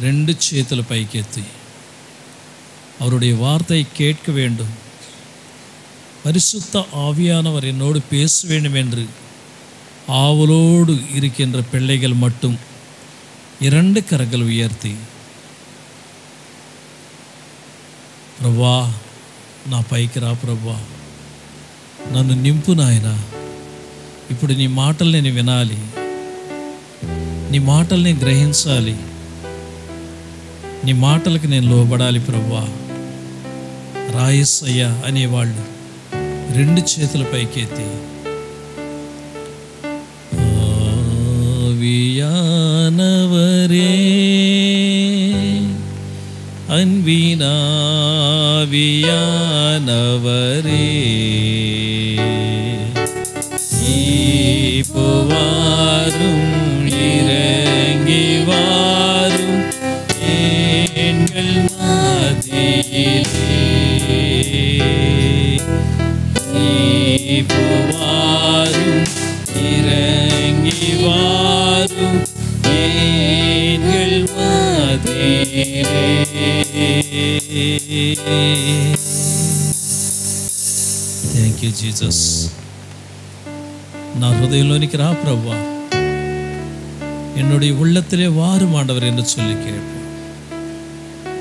2 చేతులు பைக்கெத்தி அவருடைய வார்த்தை கேட்க வேண்டும். பரிசுத்த ஆவியானவர் என்னோடு பேச வேண்டும் என்று ஆவலோடு இருக்கின்ற பிள்ளைகள் மட்டும் 2 கரங்கள் உயர்த்தி, ప్రభువా నా పైకి రా ప్రభువా, నన్ను నింపు నాయనా. ఇప్పుడు నీ మాటలు నేను వినాలి, నీ మాటలు నేను గ్రహించాలి, నీ మాటలకు నేను లోబడాలి ప్రభువా. రాయసయ్య అనేవాళ్ళు 2 చేతుల పైకెత్తి, ஆவியானவரே அன்பினாவியானவரே ஈப்புவாரும் இறங்கி வாரும் எங்கள் மத்தியிலே, ஈப்புவாரும் இறங்கி வாரும் எங்கள் மத்தியிலே. Thank you Jesus. నా హృదయంలోనికి రా ప్రభువా, என்னுடைய உள்ளத்திலே வாரும் ஆண்டவர் என்று சொல்லி கேட்பు.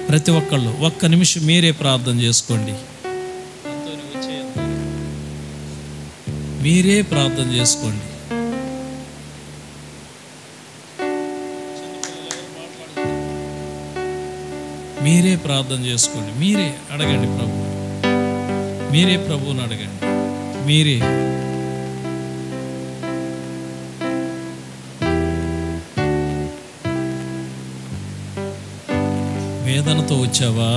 ప్రతి ఒక్కళ్ళు ఒక్క నిమిషం మీరే ప్రార్థన చేసుకోండి, మీరే ప్రార్థన చేసుకోండి. మీరే ప్రార్థన చేసుకోండి, మీరే అడగండి ప్రభు, మీరే ప్రభువుని అడగండి, మీరే. వేదనతో వచ్చావా?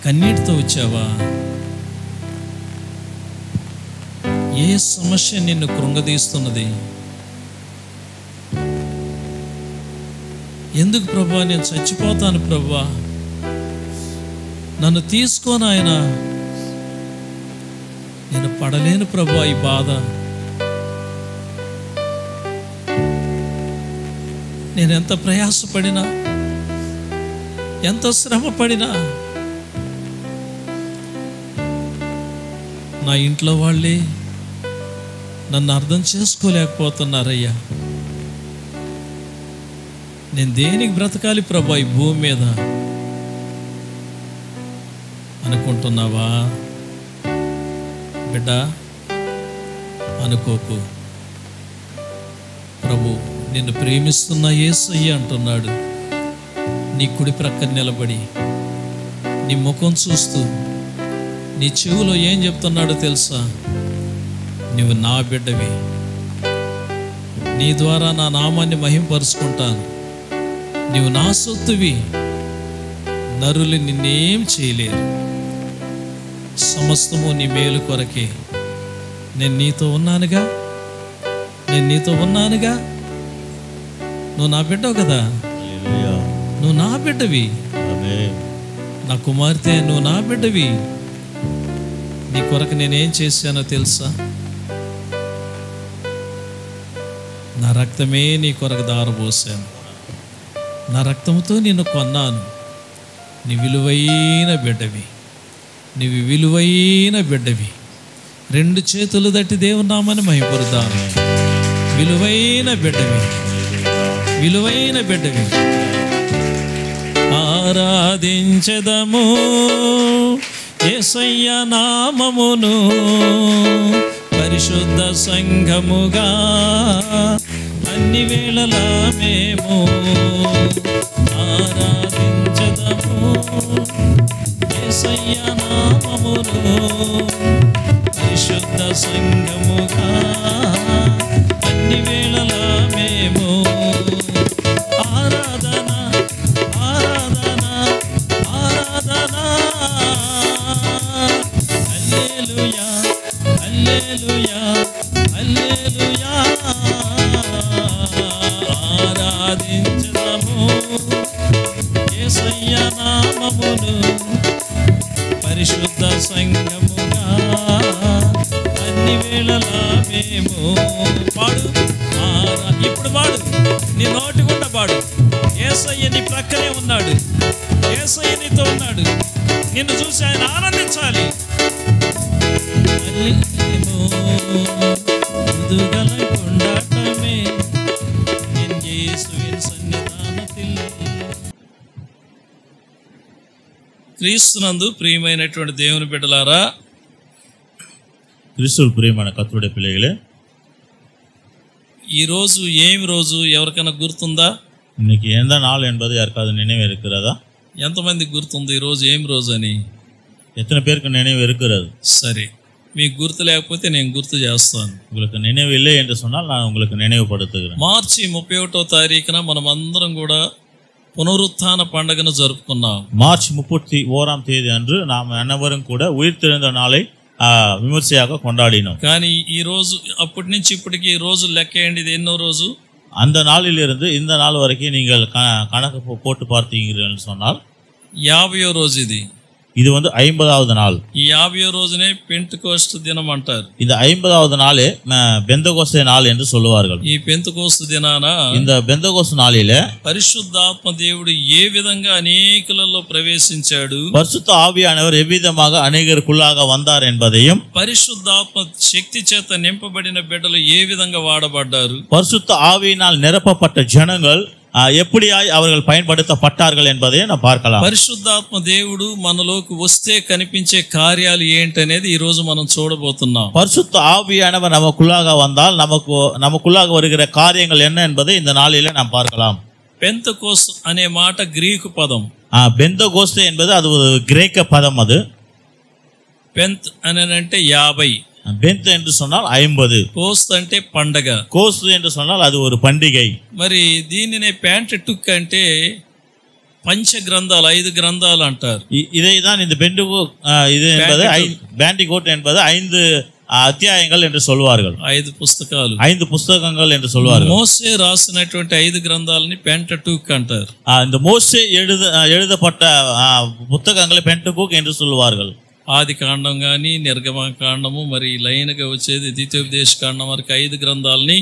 కన్నీటితో వచ్చావా? ఏ సమస్య నిన్ను కృంగదీస్తున్నది? ఎందుకు ప్రభువా నేను చచ్చిపోతాను ప్రభువా, నన్ను తీసుకోను ఆయన, నేను పడలేను ప్రభువా ఈ బాధ, నేను ఎంత ప్రయాసపడినా ఎంత శ్రమ పడినా నా ఇంట్లో వాళ్ళే నన్ను అర్థం చేసుకోలేకపోతున్నారయ్యా, నేను దేనికి బ్రతకాలి ప్రభా ఈ భూమి మీద అనుకుంటున్నావా? బిడ్డ అనుకోకు. ప్రభు నిన్ను ప్రేమిస్తున్న యేసయ్య అంటున్నాడు, నీ కుడి ప్రక్కన నిలబడి నీ ముఖం చూస్తూ నీ చెవులో ఏం చెప్తున్నాడో తెలుసా? నువ్వు నా బిడ్డవి, నీ ద్వారా నా నామాన్ని మహింపరుచుకుంటాను, నీవు నా సొత్తువి, నరులు నిన్నేం చేయలేరు, సమస్తము నీ మేలు కొరకే. నేను నీతో ఉన్నానుగా, నేను నీతో ఉన్నానుగా, నువ్వు నా బిడ్డవు కదా, నువ్వు నా బిడ్డవి, నా కుమార్తె నువ్వు నా బిడ్డవి. నీ కొరకు నేనేం చేశానో తెలుసా? నా రక్తమే నీ కొరకు దారబోసాను, నా రక్తంతో నిన్ను కొన్నాను. నీ విలువైన బిడ్డవి, నీవి విలువైన బిడ్డవి. 2 చేతులు దట్టి దేవుని నామాన్ని మహిమపరుద్దాము. విలువైన బిడ్డవి, విలువైన బిడ్డవి. ఆరాధించెదము యేసయ్య నామమును పరిశుద్ధ సంఘముగా అన్ని వేళలా మేము ఆరాధించెదము యేసయ్య నామమును పరిశుద్ధ సంఘముగా అన్ని వేళలా మేము ఆరాధన ఆరాధన ఆరాధన. హల్లెలూయా హల్లెలూయా హల్లెలూయా. ఆరాధించుదాము యేసయ్య నామమును పరిశుద్ధ సంఘముగా అన్ని వేళలా మేము. పాడు, ఇప్పుడు పాడు, నీ నోటి గుండా పాడు. యేసయ్య నీ ప్రక్కనే ఉన్నాడు. యేసయ్య నీతో ఉన్నాడు. నిన్ను చూసి ఆయన ఆనందించాలి. క్రీస్తునందు ప్రియమైనటువంటి దేవుని బిడ్డలారా, கிறிஸ்துவுக்குள் பிரியமான கர்த்தருடைய பிள்ளைகளே, ఈరోజు ఏమి రోజు ఎవరికైనా గుర్తుందా? இன்னைக்கு எந்த நாள் என்பது யாருக்காவது நினைவு இருக்கிறதா? ఎంతమందికి గుర్తుంది ఈరోజు ఏం రోజు అని? எத்தனை பேருக்கு நினைவு இருக்கிறது? సరే, మీకు గుర్తు లేకపోతే నేను గుర్తు చేస్తాను. உங்களுக்கு நினைவு இல்லை என்று சொன்னால் நான் உங்களுக்கு நினைவுபடுத்துகிறேன். మార్చి 31వ తారీఖున మనం అందరం కూడా పునరుత్థాన పండుగను జరుపుకున్నాం. மார்ச் 31ஆம் தேதி அன்று நாம் அனைவரும் கூட உயிர்த்தெழுந்த நாளை விமர்சையாக கொண்டாடினோம். కానీ ఈ రోజు అప్పటి నుంచి ఇప్పటికి రోజు లెక్కేయండి, ఇది ఎన్నో రోజు? அந்த நாளிலிருந்து இந்த நாள் வரைக்கும் நீங்கள் கணக்கு போட்டு பார்த்தீங்கன்னு சொன்னால் 50వ రోజు. இது வந்து 50வது நாள். ఈ 50వ రోజునే పెంతెకోస్తు దినం అంటారు. இந்த 50வது நாளே பெந்தகோஸ்தே நாள் என்று சொல்லுவார்கள். ఈ పెంతెకోస్తు దినాన இந்த பெந்தகோஸ்து நாளிலே పరిశుద్ధాత్మ దేవుడు ఏ విధంగా అనేకులలో ప్రవేశించాడు, பரிசுத்த ஆவியானவர் எவ்விதமாக அநேகருக்குள்ளாக வந்தார் என்பதையும், పరిశుద్ధాత్మ శక్తి చేత నింపబడిన బిడ్డలు ఏ విధంగా వాడబడ్డారు, பரிசுத்த ஆவியினால் நிரப்பப்பட்ட ஜனங்கள் எப்படியாய் அவர்கள் பயன்படுத்தப்பட்டார்கள் என்பதை நாம் பார்க்கலாம். పరిశుద్ధాత్మ దేవుడు మనలోకి వస్తే కనిపించే కార్యాలు ఏంటనేది ఈ రోజు మనం చూడబోతున్నాం. பரிசுத்த ஆவியானவர் நமக்குள்ளாக வந்தால் நமக்குள்ளாக வருகிற காரியங்கள் என்ன என்பதை இந்த நாளிலே நாம் பார்க்கலாம். పెంతెకోస్తు అనే మాట గ్రీకు పదం. பெந்தகோஸ்தே என்பது அது ஒரு கிரேக்க பதம். அது పెంత్ అని అంటే 50, பெந்த் என்று சொன்னால் 50, కోస్తు అంటే పండగ, கோஸ்து என்று சொன்னால் அது ஒரு பண்டிகை. మరి దీనినే పెంటెటుక్ అంటే పంచ గ్రంథాలు, 5 గ్రంథాలు అంటారు. இதைதான் இந்த இது என்பது பேண்டிகோட் என்பது 5 அத்தியாயங்கள் என்று சொல்வார்கள். 5 పుస్తకాలు, 5 పుస్తకங்கள் என்று சொல்வார்கள். మోసే రాసినటువంటి 5 గ్రంథాలని పెంటెటుక్ అంటారు. இந்த మోసే எழுதப்பட்ட புத்தகங்களை பென்டெகோக் என்று சொல்வார்கள். ఆది కాండం కానీ, నిర్గమ కాండము, మరి లైన్గా వచ్చేది ద్వితీయోపదేశ కాండం వరకు 5 గ్రంథాలని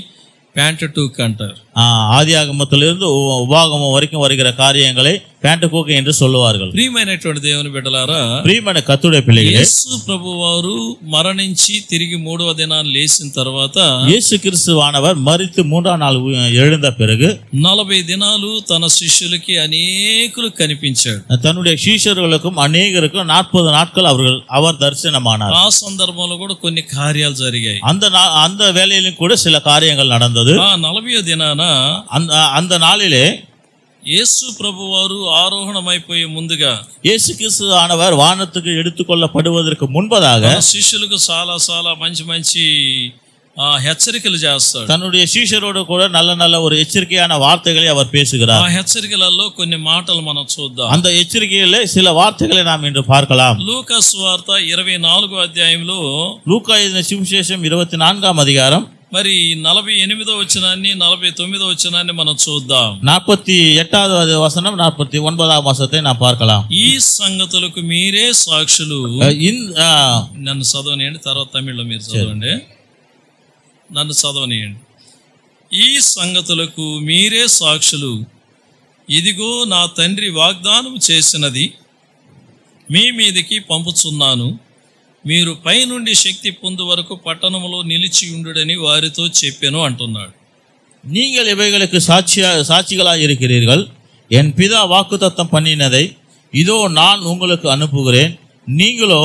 పెంటెటుక్ అంటారు. ఆదియాగమத்திலிருந்து உபாகமம் வரைக்கும் வருகிற காரியங்களை பென்டெகோக் என்று சொல்லுவார்கள். ప్రియమైనటువంటి దేవుని బిడ్డలారా, ప్రియమైన కర్తృడే పిల్లలే, యేసు ప్రభువారు మరణించి తిరిగి 3వ దినాన్ని లేచిన తర్వాత, యేసు క్రీస్తువానவர் మరిத்து 3ஆம் நாள் எழுந்த பிறகு 40 దినాలు తన శిష్యులకి అనేకులు కనిపించాడు. தன்னுடைய சீஷர்களுக்கும் அநேகருக்கும் 40 நாட்கள் அவர் தரிசனமானார். ఆ సందర్భంలో కూడా కొన్ని కార్యాలు జరిగాయి. அந்த வேளையிலும் கூட சில காரியங்கள் நடந்தது. ఆ 40వ దినాన அந்த நாளிலே యేసు ప్రభువారు ఆరోహణమైపోయే ముందుగా, యేసు క్రీస్తు ఆనவர் వానத்துக்கு எடுத்துக்கொள்ளப்படுவதற்கு முன்பதாக శిష్యులకు చాలా మంచి హెచ్చరికలు చేస్తాడు. தன்னுடைய சீஷரோடு கூட நல்ல ஒரு எச்சரிக்கையான வார்த்தைகளை அவர் பேசுகிறார். ఆ హెచ్చరికలలో కొన్ని మాటలు మనం చూద్దాం. அந்த எச்சரிக்கையிலே சில வார்த்தைகளை நாம் இன்று பார்க்கலாம். లూకా సువార్త 24వ అధ్యాయంలో, లూకా எழுதின சுவிசேஷம் 24ஆம் அதிகாரம் మరి 48వ వచనాన్ని 49వ వచనాన్ని మనం చూద్దాం. 48வது வசனம் 49ஆம் வசனத்தை நாம் பார்க்கலாம். ఈ సంగతులకు మీరే సాక్షులు. నన్ను చదవనియండి, తర్వాత తమిళ్లో మీరు చదవండి. నన్ను చదవనియండి. ఈ సంగతులకు మీరే సాక్షులు. ఇదిగో నా తండ్రి వాగ్దానం చేసినది మీ మీదికి పంపుచున్నాను. మీరు పైనుండి శక్తి పొందు వరకు పట్టణంలో నిలిచి ఉండుడని వారితో చెప్పాను అంటున్నాడు. நீங்கள் இவைகளுக்கு சாட்சிகளாய் இருக்கிறீர்கள். என் பிதா வாக்குத்தத்தம் பண்ணினதை இதோ நான் உங்களுக்கு அனுப்புகிறேன். நீங்களோ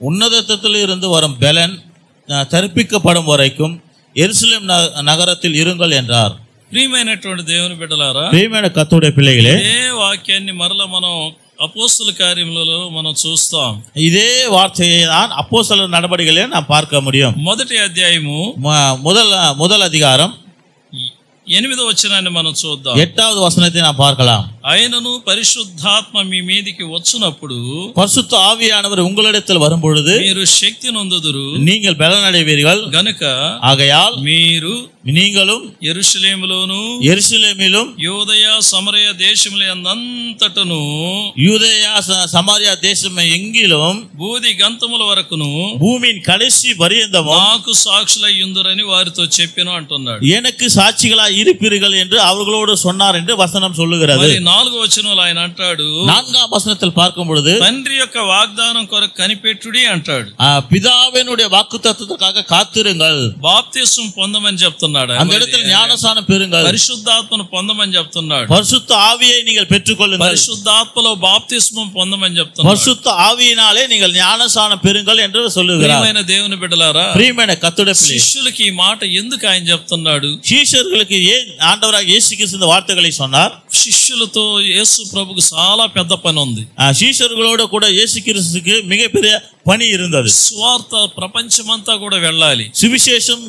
உன்னதத்திலிருந்து வரும் பலன் தரிப்பிக்கப்படும் வரைக்கும் எருசலேம் நகரத்தில் இருங்கள் என்றார். ప్రియమైనటువంటి దేవుని బిడ్డలారా, ప్రియమైన కర్తృడే పిల్లలే, ఏ వాక్యాన్ని మరలా మనం అపోస్తల కార్యములలో మనం చూస్తాం. இதே வார்த்தையை தான் அப்போஸ்தலர் நடபடிகளிலே நாம் பார்க்க முடியும். మొదటి అధ్యాయము முதல் அதிகாரம் 8వ వచనాన్ని మనం చూద్దాం. 8வது వచనத்தை நாம் பார்க்கலாம். ఆయనను పరిశుద్ధాత్మ మీ మీదికి వచ్చినప్పుడు, பரிசுத்த ஆவியானவர் உங்களிடத்தில் வரும்பொழுது మీరు శక్తి నొందుదురు, நீங்கள் பலன் அடைவீர்கள். గనుక ஆகையால் మీరు நீங்களும் యెరూషలేములోను எருசலேமிலும் యూదయ సమరయ దేశములంతటను யூதேயா சமாரியா தேசம் எங்கிலும் బూది గంతముల వరకును பூமியின் கடைசி பரியந்தமும் నాకు సాక్షులై యుందురని వారితో చెప్పెను అంటున్నాడు. எனக்கு சாட்சிகளாய் இருப்பீர்கள் என்று அவர்களோடு சொன்னார் என்று வசனம் சொல்லுகிறது. 4వ వచనంలో ఆయన అంటాడు, 4ஆம் வசனத்தில் பார்க்கும் பொழுது తండ్రి యొక్క వాగ్దానం కొరకు కనిపెట్టుడి అంటాడు. பிதாவினுடைய வாக்குத்தத்தத்துக்காக காத்திருங்கள். బాప్తిసం పొందమని చెప్తున్నాడు. அந்த இடத்தில் ஞானஸ்நானம் பெறுங்கள். పరిశుద్ధాత్మను పొందమని చెప్తున్నాడు. பரிசுத்த ஆவியை நீங்கள் பெற்றுக்கொள்ளுங்கள். పరిశుద్ధాత్మలో బాప్తిస్మం పొందమని చెప్తున్నాడు. பரிசுத்த ஆவியினாலே நீங்கள் ஞானஸ்நானம் பெறுங்கள் என்று சொல்லுகிறார். ప్రియమైన దేవుని బిడ్డలారా, ప్రియమైన కర్తుడే పిల్లలు, శిష్యులకి ఈ మాట ఎందుకు ఆయన చెప్తున్నాడు? శిష్యులకు ஏன் ஆண்டவராக இயேசு கிறிஸ்து இந்த வார்த்தைகளை சொன்னார்? శిష్యులతో యేసు ప్రభుకు చాలా పెద్ద పని ఉంది. శిష్యుகளோடு கூட இயேசு கிறிஸ்துவுக்கு மிகப்பெரிய பணி இருந்தது. సువార్త ప్రపంచమంతా కూడా వెళ్ళాలి. சுவிசேஷம்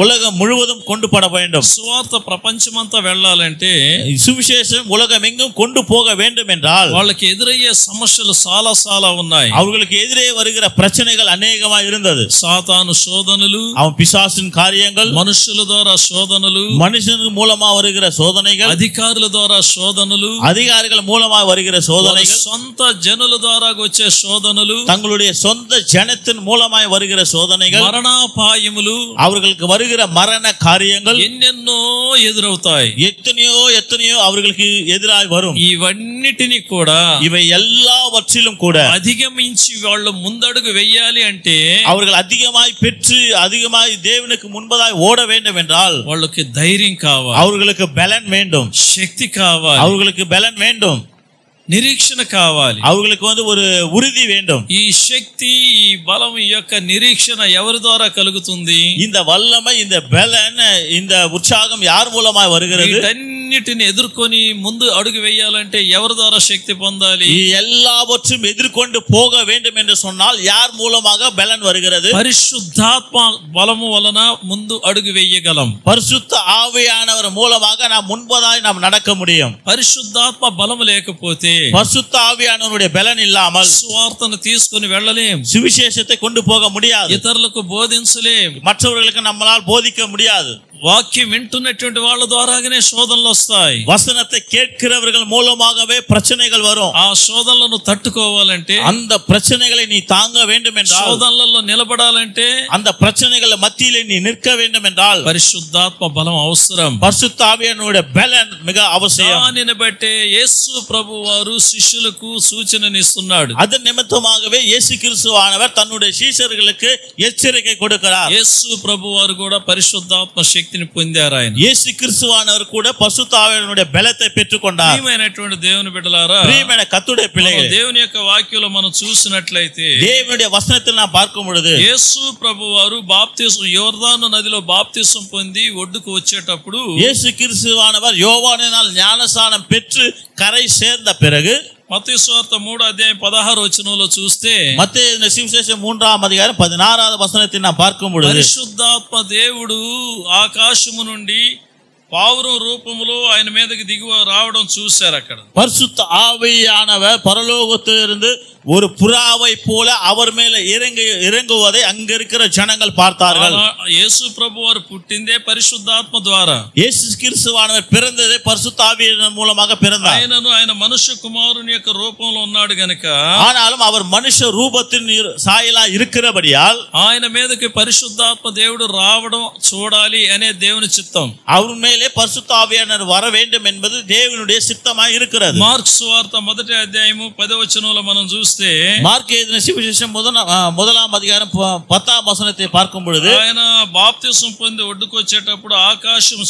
உலகம் முழுவதும் கொண்டு பட வேண்டும். సువార్త ప్రపంచమంతా వెళ్ళాలంటే, சுவிசேஷம் உலகம் எங்கும் கொண்டு போக வேண்டும் என்றால் వాళ్ళకి ఎదురయ్యే సమస్యలు చాలా ఉన్నాయి. அவர்களுக்கு எதிரே வருகிற பிரச்சனைகள் அநேகமா இருந்தது. సాతాను శోధనలు, அவன் பிசாசின் காரியங்கள், మనుషుల ద్వారా శోధనలు, மனுஷன் மூலமா வருகிற சோதனைகள், అధికారుల ద్వారా శోధనలు, அதிகாரிகள் மூலமா வருகிற சோதனைகள், సొంత జనుల ద్వారా వచ్చే శోధనలు, தங்களுடைய சொந்த ஜனத்தின் மூலமாய் வருகிற சோதனைகள், మరణాపాయములు, அவர்களுக்கு வருகிற மரண காரியங்கள் ఎన్నెన్నో ఎదురవుతాయి. எத்தனையோ அவர்களுக்கு எதிராய் வரும். ఇవన్నిటిని కూడా, இவை எல்லாவற்றிலும் கூட అధిగమించి వాళ్ళు ముందడుగు వెయ్యాలి అంటే, அவர்கள் அதிகமாய் பெற்று அதிகமாய் தேவனுக்கு முன்பதாய் ஓட வேண்டும் என்றால் వాళ్ళకి ధైర్యం కావాలి, அவர்களுக்கு பலன் வேண்டும், శక్తి కావాలి, அவர்களுக்கு பலன் வேண்டும், నిరీక్షణ కావాలి, அவர்களுக்கு ஒரு உறுதி வேண்டும். ఈ శక్తి, ఈ బలం, ఈ యొక్క నిరీక్షణ ఎవరి ద్వారా కలుగుతుంది? இந்த வல்லமை, இந்த பலன், இந்த உற்சாகம் யார் மூலமாய் வருகிறது? వీటన్నిటిని ఎదుర్కొని ముందు అడుగు వేయాలంటే ఎవరి ద్వారా శక్తి పొందాలి? எல்லாவற்றும் எதிர்கொண்டு போக வேண்டும் என்று சொன்னால் யார் மூலமாக பலன் வருகிறது? పరిశుద్ధాత్మ బలము వలన ముందు అడుగు వేయగలం. பரிசுத்த ஆவியானவர் மூலமாக நாம் முன்பதாய் நாம் நடக்க முடியும். పరిశుద్ధాత్మ బలము లేకపోతే, பரிசுத்த ஆவியானவருடைய பலன் இல்லாமல் సువార్తను తీసుకొని వెళ్ళలేం, சுவிசேஷத்தை கொண்டு போக முடியாது, ఇతరులకు బోధించలేం, மற்றவர்களுக்கு நம்மளால் போதிக்க முடியாது. వాక్యం వింటున్నటువంటి వాళ్ళ ద్వారాగానే శోధనలు వస్తాయి. வசனத்தை கேட்கிறவர்கள் மூலமாகவே பிரச்சனைகள் வரும். ఆ శోధనలను తట్టుకోవాలంటే, அந்த பிரச்சனைகளை நீ தாங்க வேண்டும் என்றால், శోధనలలో నిలబడాలంటే, அந்த பிரச்சனைகள் மத்தியிலே நீ நிற்க வேண்டும் என்றால் పరిశుద్ధాత్మ బలం అవసరం. பரிசுத்த ஆவியானவருடைய பலன் மிக அவசியம். దానిని బట్టే యేసు ప్రభు వారు శిష్యులకు సూచననిస్తున్నాడు. அதன் நிமித்தமாகவே இயேசு கிறிஸ்துவானவர் தன்னுடைய சீஷர்களுக்கு எச்சரிக்கை கொடுக்கிறார். యేసు ప్రభు వారు కూడా పరిశుద్ధాత్మ శక్తిని పొందారు. ఆయన இயேசு கிறிஸ்துவானவர் கூட பரிசுத்த ஆவியானவருடைய பலத்தை பெற்றுக்கொண்டார். ప్రియమైనటువంటి దేవుని బిడ్డలారా, பிரியமான கர்த்தருடைய பிள்ளைகளே, దేవుని యొక్క వాక్యంలో మనం చూసినట్లయితే, தேவனுடைய வசனத்தில் நாம் பார்க்கும் பொழுது యేసు ప్రభు వారు బాప్తిసం, యోర్దాను నదిలో బాప్తిసం పొంది ఒడ్డుకు వచ్చేటప్పుడు, இயேசு கிறிஸ்துவானவர் யோவானினால் ஞானஸ்நானம் பெற்று கரை சேர்ந்த பிறகு, మత్తయి సువార్త 3:16 చూస్తే, மத்தேயு சுவிசேஷம் 3:16 வசனத்தை நாம் பார்க்கும் பொழுது, పరిశుద్ధాత్మ దేవుడు ఆకాశము నుండి పావురం రూపములో ఆయన మీదకి దిగి రావడం చూశారు. అక్కడ பரிசுத்த ஆவியானவர் பரலோகத்திலிருந்து ஒரு புறாவை போல அவர் மேல இறங்குவதை அங்க இருக்கிற ஜனங்கள் பார்த்தார்கள். యేసు ప్రభు వారు పుట్టిందే పరిశుద్ధాత్మ ద్వారా. இயேசு கிறிஸ்துவானவர் பிறந்ததே பரிசுத்த ஆவியின் மூலமாக பிறந்தார். ఆయన మనుష్య కుమారుని యొక్క రూపంలో ఉన్నాడు గనుక, ஆனாலும் அவர் மனுஷ ரூபத்தின் சாயலா இருக்கிறபடியால் ఆయన మీదకి పరిశుద్ధాత్మ దేవుడు రావడం చూడాలి అనే దేవుని చిత్తం. அவர் மேலே பரிசுத்த ஆவியானவர் வர வேண்டும் என்பது தேவனுடைய சித்தமாய் இருக்கிறது. మార్కు సువార్త 1:10 మనం చూస్తే, మార్కు எழுதின சுவிசேஷம் 1ஆம் அதிகாரம் 10ஆம் வசனத்தை பார்க்கும் பொழுது, ఆయన బాప్తిసం పొంది ఒడ్డుకు వచ్చేటప్పుడు ఆకాశం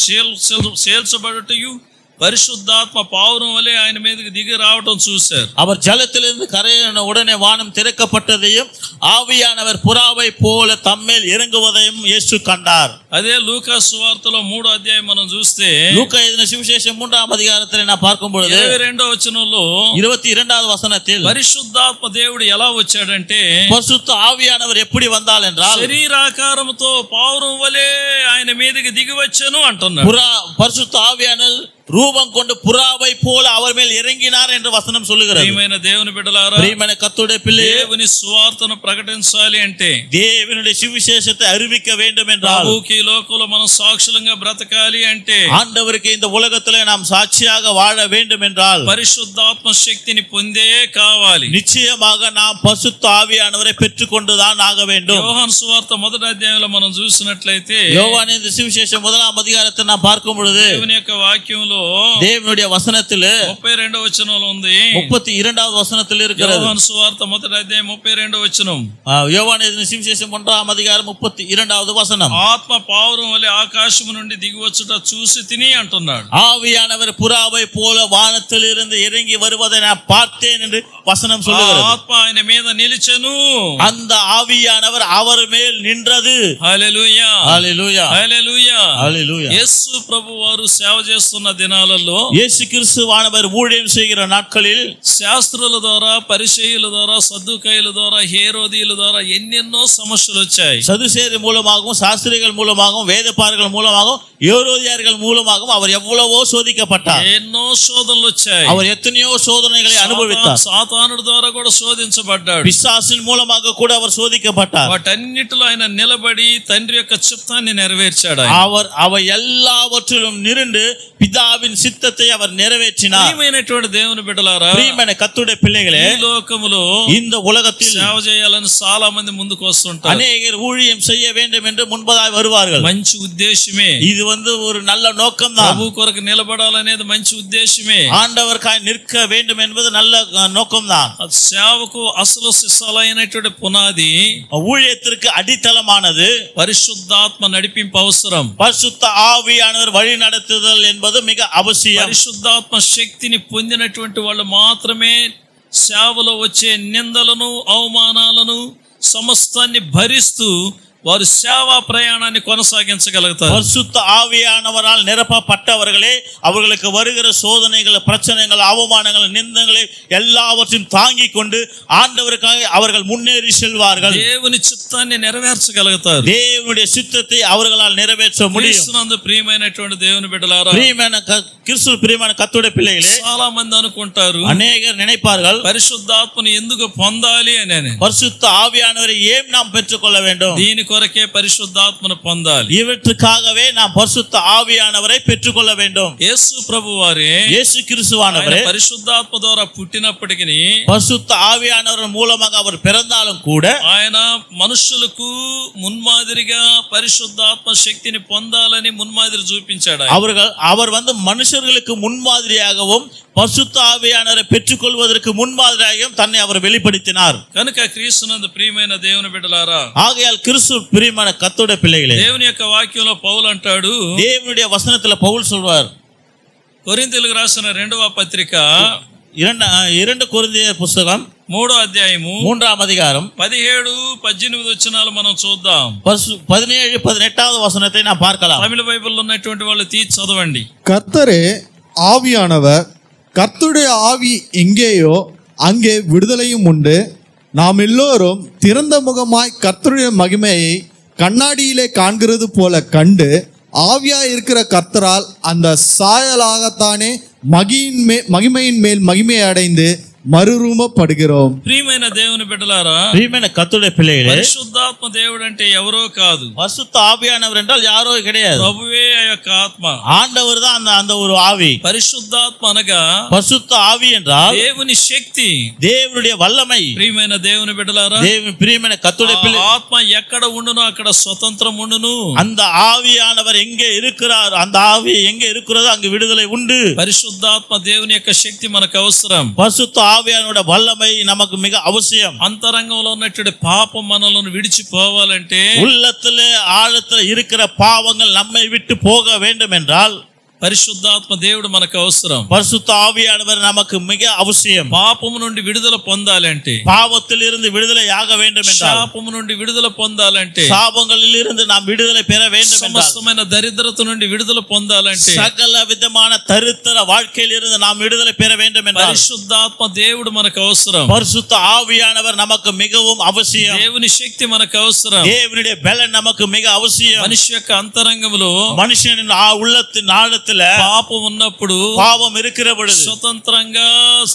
చేల్చబడటయు పరిశుద్ధాత్మ పావురం వలె ఆయన మీదకి దిగి రావడం చూశారు. அவர் ஜலத்திலிருந்து கரையின உடனே வானம் திறக்கப்பட்டதையும் ஆவியானவர் புறாவை போல தம்மேல் இறங்குவதையும் இயேசு கண்டார். అదే లూకా సువార్తలో 3వ మనం చూస్తే, லூக்கா எழுதின சுவிசேஷம் 3ஆம் அதிகாரத்தில் நான் பார்க்கும் பொழுது 22వ వచనంలో 22வது வசனத்தில் పరిశుద్ధాత్మ దేవుడు ఎలా వచ్చాడంటే, பரிசுத்த ஆவியானவர் எப்படி வந்தால் என்றால், శరీరాకారంతో పావురం వలె ఆయన మీదకి దిగి వచ్చాను అంటున్నాడు. பரிசுத்த ஆவியானவர் ரூபம் கொண்டு புறாவை போல அவர் மேல் இறங்கினார் என்று வசனம் சொல்லுகிறது. ప్రియమైన దేవుని బిడ్డలారా, ప్రియమైన కర్తృడే పిల్లే, దేవుని సువార్తను ప్రకటించాలి అంటే, தேவனுடைய சுவிசேஷத்தை அறிவிக்க வேண்டும் என்றால், ప్రభుకి లోకంలో మనం సాక్షులంగా బ్రతకాలి అంటే, ஆண்டவருக்கு இந்த உலகத்திலே நாம் சாட்சியாக வாழ வேண்டும் என்றால் పరిశుద్ధాత్మ శక్తిని పొందే కావాలి. நிச்சயமாக நாம் பரிசுத்த ஆவியானவரை பெற்றுக்கொண்டுதான் ஆக வேண்டும். యోహాను సువార్త 1వ అధ్యాయంలో మనం చూసినట్లయితే, யோவானின் சுவிசேஷம் 1ஆம் அதிகாரத்தை நாம் பார்க்கும் பொழுது దేవుని యొక్క వాక్యంలో தேவனுடைய வசனத்திலே 32వ వచనంలో ఉంది. 32வது வசனத்தில் இருக்கிறது. యోహాను సువార్త 1వ అధ్యాయం 32వ వచనం. யோவானின் சுவிசேஷம் 1ஆம் அதிகாரம் 32வது வசனம். ఆత్మ పావురం వలె ఆకాశము నుండి దిగి వచ్చుట చూసి తిని అంటున్నాడు. ஆவியானவர் புறாவை போல வானத்தில் இருந்து இறங்கி வருவதை நான் பார்த்தேன் என்று வசனம் சொல்லுகிறது. ఆత్మ ఆయన మీద నిలిచెను. அந்த ஆவியானவர் அவர் மேல் நின்றது. హల్లెలూయా, హల్లెలూయా, హల్లెలూయా, హల్లెలూయా. యేసు ప్రభు వారు సేవ చేస్తున్న దినాలలో, இயேசு கிறிஸ்துவானவர் ஊழியம் செய்கிற நாட்களில் శాస్త్రుల ద్వారా, పరిసయ్యుల ద్వారా, సద్దుకాయుల ద్వారా, హేరోదీయుల ద్వారా ఎన్నెన్నో సమస్యలు వచ్చాయి. சதுசேரி மூலமாகவும் சாஸ்திரிகள் மூலமாகவும் வேதபாரர்கள் மூலமாகவும் யோரோதியார்கள் மூலமாகவும் அவர் எவ்வளவோ சோதிக்கப்பட்டார். ఎన్నో శోధనలు వచ్చాయి. அவர் எத்தனையோ சோதனைகளை அனுபவித்தார். సాతానుడి ద్వారా కూడా శోధించబడ్డాడు. பிசாசின் மூலமாக கூட அவர் சோதிக்கப்பட்டார். వాటన్నిటిలో ఆయన నిలబడి తండ్రి యొక్క చిత్తాన్ని నెరవేర్చాడు. அவர் எல்லாவற்றிலும் நின்று பிதாவின் சித்தத்தை அவர் நிறைவேற்றினார். ప్రియమైనటువంటి దేవుని బిడ్డలారా, ప్రియమైన కర్తుడే పిల్లలే, ఈ లోకములో இந்த உலகத்தில் సేవ చేయాలని చాలా మంది ముందుకు వస్తుంటారు. அநேகர் ஊழியம் செய்ய வேண்டும் என்று முன்பதாக வருவார்கள். మంచి ఉద్దేశమే, இது ஒரு நல்ல நோக்கம் தான். ప్రభు కొరకు నిలబడాలనేది మంచి ఉద్దేశమే. ஆண்டவருக்காய் நிற்க வேண்டும் என்பது நல்ல நோக்கம் தான். సేవకు అసలు సిసలైనటువంటి పునాది, ஊழியத்திற்கு அடித்தளமானது పరిశుద్ధాత్మ నడిపింపు అవసరం. பரிசுத்த ஆவியானவர் வழி நடத்துதல் என்பது மிக அவசியம். పరిశుద్ధాత్మ శక్తిని పొందినటువంటి వాళ్ళు మాత్రమే సేవలో వచ్చే నిందలను, అవమానాలను, సమస్తాన్ని భరిస్తూ వారు సేవా ప్రయాణాన్ని కొనసాగించగలుగుతారు. பரிசுத்த ஆவியானவரால் நிரப்பப்பட்டவர்களே அவர்களுக்கு வருகிற சோதனைகள், பிரச்சனைகள், அவமானங்கள், நிந்தங்களை எல்லாவற்றையும் தாங்கிக் கொண்டு ஆண்டவருக்காக அவர்கள் முன்னேறி செல்வார்கள். దేవుని చిత్తాన్ని నెరవేర్చగలుగుతారు. தேவனுடைய சித்தத்தை அவர்களால் நிறைவேற்ற முடியும். క్రీస్తునందు ప్రియమైనటువంటి దేవుని బిడ్డలారా, கிறிஸ்து பிரியமான கர்த்தருடைய பிள்ளைகளே, చాలా మంది అనుకుంటారు, அநேகர் நினைப்பார்கள், పరిశుద్ధాత్మను ఎందుకు పొందాలి అని. பரிசுத்த ஆவியானவரை ஏன் நாம் பெற்றுக்கொள்ள வேண்டும்? దీని కొరకే పరిశుద్ధాత్మను పొందాలి. இவற்றுக்காகவே நாம் பரிசுத்த ஆவியானவரை பெற்றுக்கொள்ள வேண்டும். యేసు ప్రభువారే, இயேசு கிறிஸ்துவானவரே పరిశుద్ధాత్మ ద్వారా పుట్టినప్పటికీ, பரிசுத்த ஆவியானவர் மூலமாக அவர் பிறந்தாலும் கூட ఆయన మనుషులకు మున్మాదిరిగా పరిశుద్ధాత్మ శక్తిని పొందాలని మున్మాదిరి చూపించాడు. அவர் மனுஷர்களுக்கு முன்மாதிரியாகவும் பரிசுத்த ஆவியானவரை பெற்றுக்கொள்வதற்கு முன்மாதிரியாகவும் தன்னை அவர் வெளிப்படுத்தினார். కనుక క్రీస్తునందు ప్రియమైన దేవుని బిడ్డలారా, ஆகையால் கிறிஸ்து பிரியமான கர்த்தருடைய பிள்ளைகளே, దేవుని యొక్క వాక్యంలో పౌలు అంటాడు, தேவனுடைய வசனத்துல பவுல் சொல்வார், కొరింథీయులకు రాసిన 2వ పత్రిక 2 కొరింథీయుల పుస్తకం 3వ అధ్యాయము 3ఆம் அதிகாரம் 17-18 వచనాలు మనం చూద్దాం. 17-18வது வசனத்தை நாம் பார்க்கலாம். తమిళ బైబిల్లో ఉన్నటువంటి వాళ్ళు తీసి చదవండి. கர்த்தரே ஆவியானவர், கர்த்தருடைய ஆவி எங்கேயோ அங்கே விடுதலையும் உண்டு. நாம் எல்லோரும் திறந்த முகமாய் கர்த்தருடைய மகிமையை கண்ணாடியிலே காண்கிறது போல கண்டு, ஆவியாய் இருக்கிற கர்த்தரால் அந்த சாயலாகத்தானே மகிமையின் மேல் மகிமை அடைந்து మరురూపப்படுகிறோம். ప్రియమైన దేవుని బిడ్డలారా, ప్రియమైన కర్తరుடைய పిల్లలే, పరిశుద్ధాత్మ దేవుడు అంటే ఎవరో కాదు, பரிசுத்த ஆவியானவர் என்றால் யாரோ கிடையாது, ప్రభువే ఆ యొక్క ఆత్మ. ஆண்டவர் தான் அந்த ஒரு ஆவி. పరిశుద్ధాత్మ అనగా பரிசுத்த ஆவி என்றால் దేవుని శక్తి, தேவனுடைய வல்லமை. ప్రియమైన దేవుని బిడ్డలారా, பிரியமான கர்த்தருடைய பிள்ளை, ఆత్మ ఎక్కడ ఉండునో అక్కడ స్వతంత్రం ఉండును. அந்த ఆవియానவர் எங்கே இருக்கிறார், அந்த ஆவி எங்கே இருக்கிறதோ அங்கு விடுதலை உண்டு. పరిశుద్ధాత్మ దేవుని యొక్క శక్తి మనకు అవసరం. பரிசுத்த ஆவியானோட வல்லமை நமக்கு மிக அவசியம். అంతరంగంలో ఉన్నటువంటి పాపం మనలను విడిచిపోవాలంటే, உள்ளத்திலே ஆழத்துல இருக்கிற பாவங்கள் நம்மை விட்டு போக வேண்டும் என்றால் పరిశుద్ధాత్మ దేవుడు మనకు అవసరం. பரிசுத்த ஆவியானவர் நமக்கு மிக அவசியம். పాపము నుండి విడుదల పొందాలంటే, பாவத்தில் இருந்து விடுதலையாக வேண்டும் என்றால், శాపము నుండి విడుదల పొందాలంటే, சாபங்களில் இருந்து நாம் விடுதலை பெற வேண்டும் என்றால், సమస్తమైన దరిద్రత నుండి విడుదల పొందాలంటే, சகல விதமான தரித்திர வாழ்க்கையில் இருந்து நாம் விடுதலை பெற வேண்டும் என்றால், పరిశుద్ధాత్మ దేవుడు మనకు అవసరం. பரிசுத்த ஆவியானவர் நமக்கு மிகவும் அவசியம். దేవుని శక్తి మనకు అవసరం. தேவனுடைய பலன் நமக்கு மிக அவசியம். మనిషి యొక్క అంతరంగంలో மனுஷனின் உள்ளத்தின் ஆழத்தில் உள்ளத்துல పాపం ఉన్నప్పుడు பாவம் இருக்கிற பொழுது స్వతంత్రంగా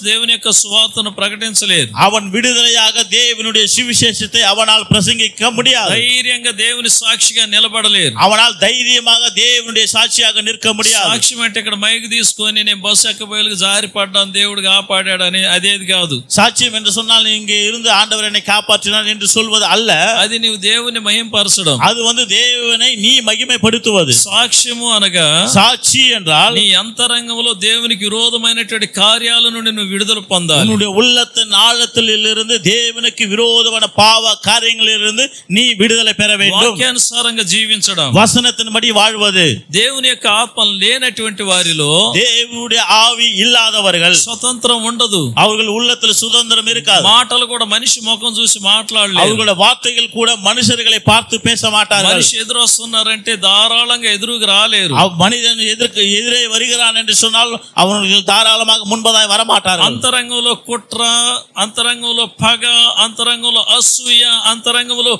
దేవుని యొక్క సువార్తను ప్రకటించలేదు. அவன் விடுதலையாக தேவனுடைய சுவிசேஷத்தை அவனால் பிரசங்கிக்க முடியாது. ధైర్యంగా దేవుని సాక్షిగా నిలబడలేరు. அவனால் தைரியமாக தேவனுடைய சாட்சியாக நிற்க முடியாது. సాక్ష్యం అంటే ఇక్కడ మైక్ తీసుకొని నేను బస్సు ఎక్కబోయేలకు జారి పడ్డాను దేవుడు కాపాడాడని అదేది కాదు. சாட்சியம் என்று சொன்னால் இங்கே இருந்து ஆண்டவர் என்னை காப்பாற்றினார் என்று சொல்வது அல்ல. అది నీవు దేవుని మహింపరచడం. அது தேவனை நீ மகிமைப்படுத்துவது. సాక్ష్యము అనగా சாட்சி என்றால் నీ అంతరంగంలో దేవునికి విరోధమైనటువంటి కార్యాల నుండి నువ్వు విడుదల పొందాలి. உன்னுடைய உள்ளத்தின் ஆழத்திலிருந்து தேவனுக்கு விரோதமான பாவ காரியங்களிலிருந்து நீ விடுதலை பெற வேண்டும். వాక్యానుసారంగా జీవించడం, வசனத்தின்படி வாழ்வது. దేవుని యొక్క ఆత్మ లేనటువంటి వారిలో தேவனுடைய ஆவி இல்லாதவர்கள் స్వతంత్రం ఉండదు. அவர்கள் உள்ளத்தில் சுதந்திரம் இருக்காது. మాటలు కూడా మనిషి ముఖం చూసి మాట్లాడలేరు. அவர்களுடைய வார்த்தைகள் கூட மனுஷர்களை பார்த்து பேச மாட்டார்கள். మనిషి ఎదురు వస్తున్నారంటే ధారాళంగా ఎదురుగా రాలేరు. மனிதன் எதிரே வருகிறான் என்று சொன்னால் அவர்கள் தாராளமாக முன்பதாய் வரமாட்டார்கள். అంతరంగంలో కుట్ర, అంతరంగంలో పగ, అంతరంగంలో అసూయ, అంతరంగంలో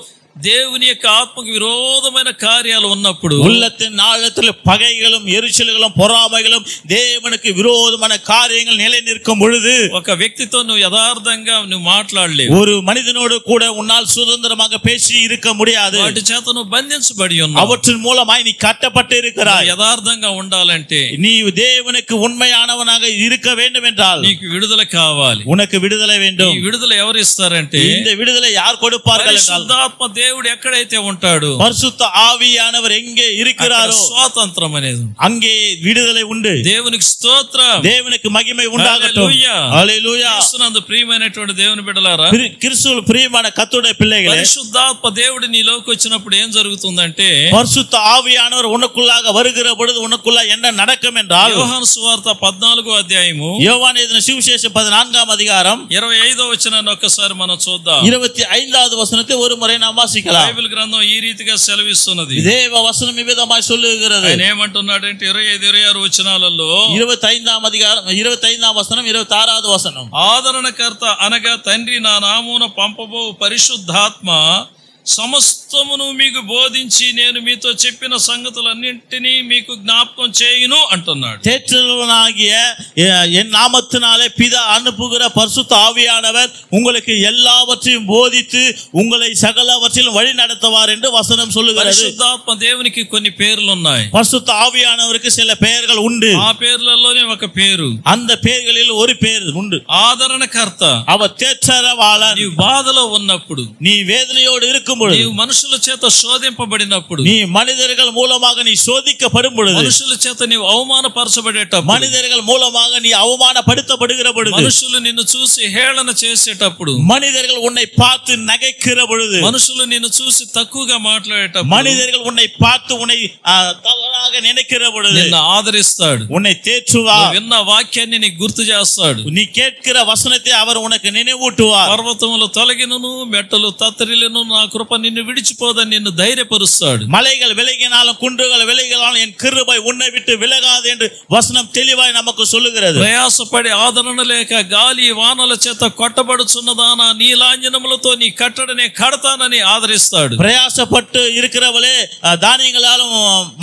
దేవుని యొక్క ఆత్మకు విరోధమైన కార్యాలు ఉన్నప్పుడు, உள்ளத்தின் ஆழத்தில் பகைகளும் எரிச்சல்களும் பொறாமைகளும் தேவனுக்கு விரோதமான காரியங்கள் நிலை நிற்கும் பொழுது ఒక వ్యక్తితో నువ్వు యథార్థంగా నువ్వు మాట్లాడలేవు. ஒரு மனிதனோடு கூட உன்னால் சுதந்திரமாக பேசி இருக்க முடியாது. వాటి చేత నువ్వు బంధించబడి ఉన్నావు. அவற்றின் மூலமாய் நீ கட்டப்பட்டு இருக்கிறாய். యథార్థంగా ఉండాలంటే நீ தேவனுக்கு உண்மையானவனாக இருக்க வேண்டும் என்றால் నీకు విడుదల కావాలి. உனக்கு விடுதலை வேண்டும். ఈ విడుదల ఎవరు ఇస్తారంటే இந்த விடுதலை யார் கொடுப்பார்கள் என்றால் పరిశుద్ధాత్మ దేవుడు ఎక్కడైతే ఉంటాడు, பரிசுத்த ஆவியானவர் எங்கே இருக்கிறாரோ స్వాతంత్రం అనేది அங்கே విడుదலை உண்டு. దేవునికి స్తోత్రం, దేవునికి మహిమ ఉండాగட்டும். హల్లెలూయా. యేసునందు ప్రియమైనటువంటి దేవుని బిడ్డలారా, கிறிஸ்துவில் பிரியமான கர்த்தருடைய பிள்ளைகளே, పరిశుద్ధాత్మ దేవుడు నీలోకి వచ్చినప్పుడు ఏం జరుగుతుందంటే பரிசுத்த ஆவியானவர் உனக்குள்ளாக வருகிற பொழுது உனக்குள்ள என்ன நடக்கும் என்றால் యోహాను సువార్త 14వ అధ్యాయము யோவான் எழுதின சுவிசேஷம் 14ஆம் அதிகாரம் 25వ వచనాన్ని ఒక్కసారి మనం చూద్దాం. 25வது వచనத்தை ஒரு ముறை நாம் వాసిக்கலாம். బైబిల్ గ్రంథం ఈ రీతిగా సెలవిస్తున్నది. தேவ வசனம் இவ்விதமாய் சொல்லுகிறது. ఆయన ఏమంటున్నాడంటే 25, 26 వచనాలలో 25ஆம் அதிகாரம் 25ஆம் వచనం 26வது వచనం. ఆదరణకర్త అనగా తండ్రి నా నామమున పంపబో పరిశుద్ధాత్మ సమస్తమును మీకు బోధించి నేను మీతో చెప్పిన సంగతులన్నింటినీ మీకు జ్ఞాపకం చేయును అంటున్నాడు. தேற்றலுனாகிய என் நாமத்தினாலே பிதா அனுப்புகிற பரிசுத்த ஆவியானவர் உங்களுக்கு எல்லாவற்றையும் போதித்து உங்களை சகலவற்றிலும் வழி நடத்துவார் என்று வசனம் சொல்லுகிறது. పరిశుద్ధాత్మ దేవునికి కొన్ని పేర్లు ఉన్నాయి. பரிசுத்த ஆவியானவருக்கு சில பெயர்கள் உண்டு. ఆ పేర్లలోనే ఒక పేరు, அந்த பெயர்களில் ஒரு பெயர் உண்டு. ఆదరణకర్త. அவர் தேற்றரவாளன். నీవు బాధలో ఉన్నప్పుడు, நீ வேதனையோடு இருக்கும் பொழுது, నీవు మనుషుల చేత శోధింపబడినప్పుడు, நீ மனிதர்கள் மூலமாக நீ சோதிக்கப்படும் பொழுது, మనుషుల చేత నీవు అవమానపరచబడేటప్పుడు, மனிதர்கள் மூலமாக நீ அவமானப்படுத்தப்படுகிற பொழுது, మనుషులు నిన్ను చూసి హేళన చేసేటప్పుడు, மனிதர்கள் உன்னை பார்த்து நகைக்கிற பொழுது, మనుషులు నిన్ను చూసి తక్కువగా మాట్లాడేటప్పుడు, மனிதர்கள் உன்னை பார்த்து உன்னை தவறாக நினைக்கிற பொழுது నిన్ను ఆదరిస్తాడు. உன்னை தேற்றுவார். విన్న వాక్యాన్ని నీకు గుర్తు చేస్తాడు. நீ கேட்கிற வசனத்தை அவர் உனக்கு நினைவூட்டுவார். పర్వతములు తొలగినను మెట్టలు తత్తరిలను నా కృప నిన్ను విడిచిపోదని నిన్ను ధైర్యపరుస్తాడు. மலைகள் விலகினாலும் குன்றுகள் விலகினாலும் என் கிருபை உன்னை விட்டு விலகாது என்று வசனம் தெளிவாய் நமக்கு சொல்லுகிறது. ప్రయాసపడి ఆదరణ లేక గాలి వానల చేత కొట్టబడుచున్నదానా నీలాంజనములతో నీ కట్టడనే కడతానని ఆదరిస్తాడు. பிரயாசப்பட்டு இருக்கிறவளே தானியங்களாலும்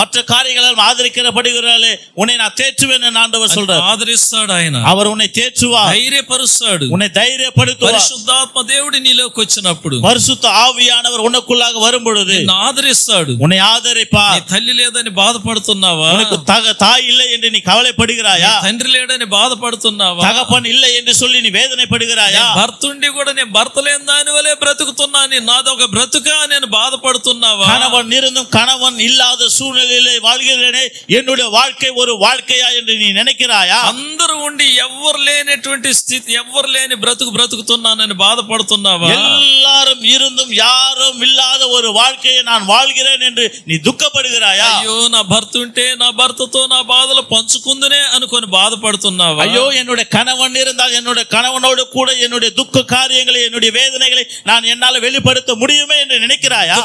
மற்ற காரியங்களாலும் ஆதரிக்கப்படுகிறாளே உன்னை நான் தேற்றுவேன் என்று ஆண்டவர் சொல்றார். ఆదరిస్తాడు ఆయన. அவர் உன்னை தேற்றுவார். ధైర్యపరుస్తాడు. உன்னை தைரியப்படுத்துவார். పరిశుద్ధాత్మ దేవుడి నీలోకి వచ్చినప్పుడు, பரிசுத்த ஆவியானவர் உனக்குள்ளாக வரும் பொழுது నిన్ను ఆదరిస్తాడు. உன்னை ఆదరిப்பார். నీ తల్లి లేదని బాధపడుతున్నావా? உனக்கு தாய் இல்லை என்று நீ கவலைப்படுகிறாயா? తండ్రి లేడని బాధపడుతున్నావా? தகப்பன் இல்லை என்று சொல்லி நீ வேதனைப்படுகிறாயா? భర్తుండి కూడా నేను భర్త లేని దాని వలే బ్రతుకుతున్నా, నాదొక బ్రతుక నేను బాధపడుతున్నావా? கணவன் இருந்தும் கணவன் இல்லாத சூழ்நிலையிலே வாழ்கிறேனே, என்னுடைய வாழ்க்கை ஒரு வாழ்க்கையா என்று நீ நினைக்கிறாயா? అందరూ ఉండి ఎవ్వరు లేనటువంటి స్థితి, ఎవ్వరు లేని బ్రతుకుతున్నానని బాధపడుతున్నావా? எல்லாரும் இருந்தும் யாரும் இல்லாத ஒரு வாழ்க்கையை நான் வாழ்கிறேன் என்று நீ துக்கப்படுகிறாயா? అయ్యో నా భర్త ఉంటే నా భర్తతో నా బాధలు పంచుకుందనే అనుకొని బాధపడుతున్నావా? ஐயோ என்னுடைய கணவன் இருந்தால் என்னுடைய கணவனோடு கூட என்னுடைய துக்க காரியங்களை என்னுடைய வேதனைகளை நான் என்னால் வெளிப்படுத்த முடியுமே என்று நினைக்கிறாயா?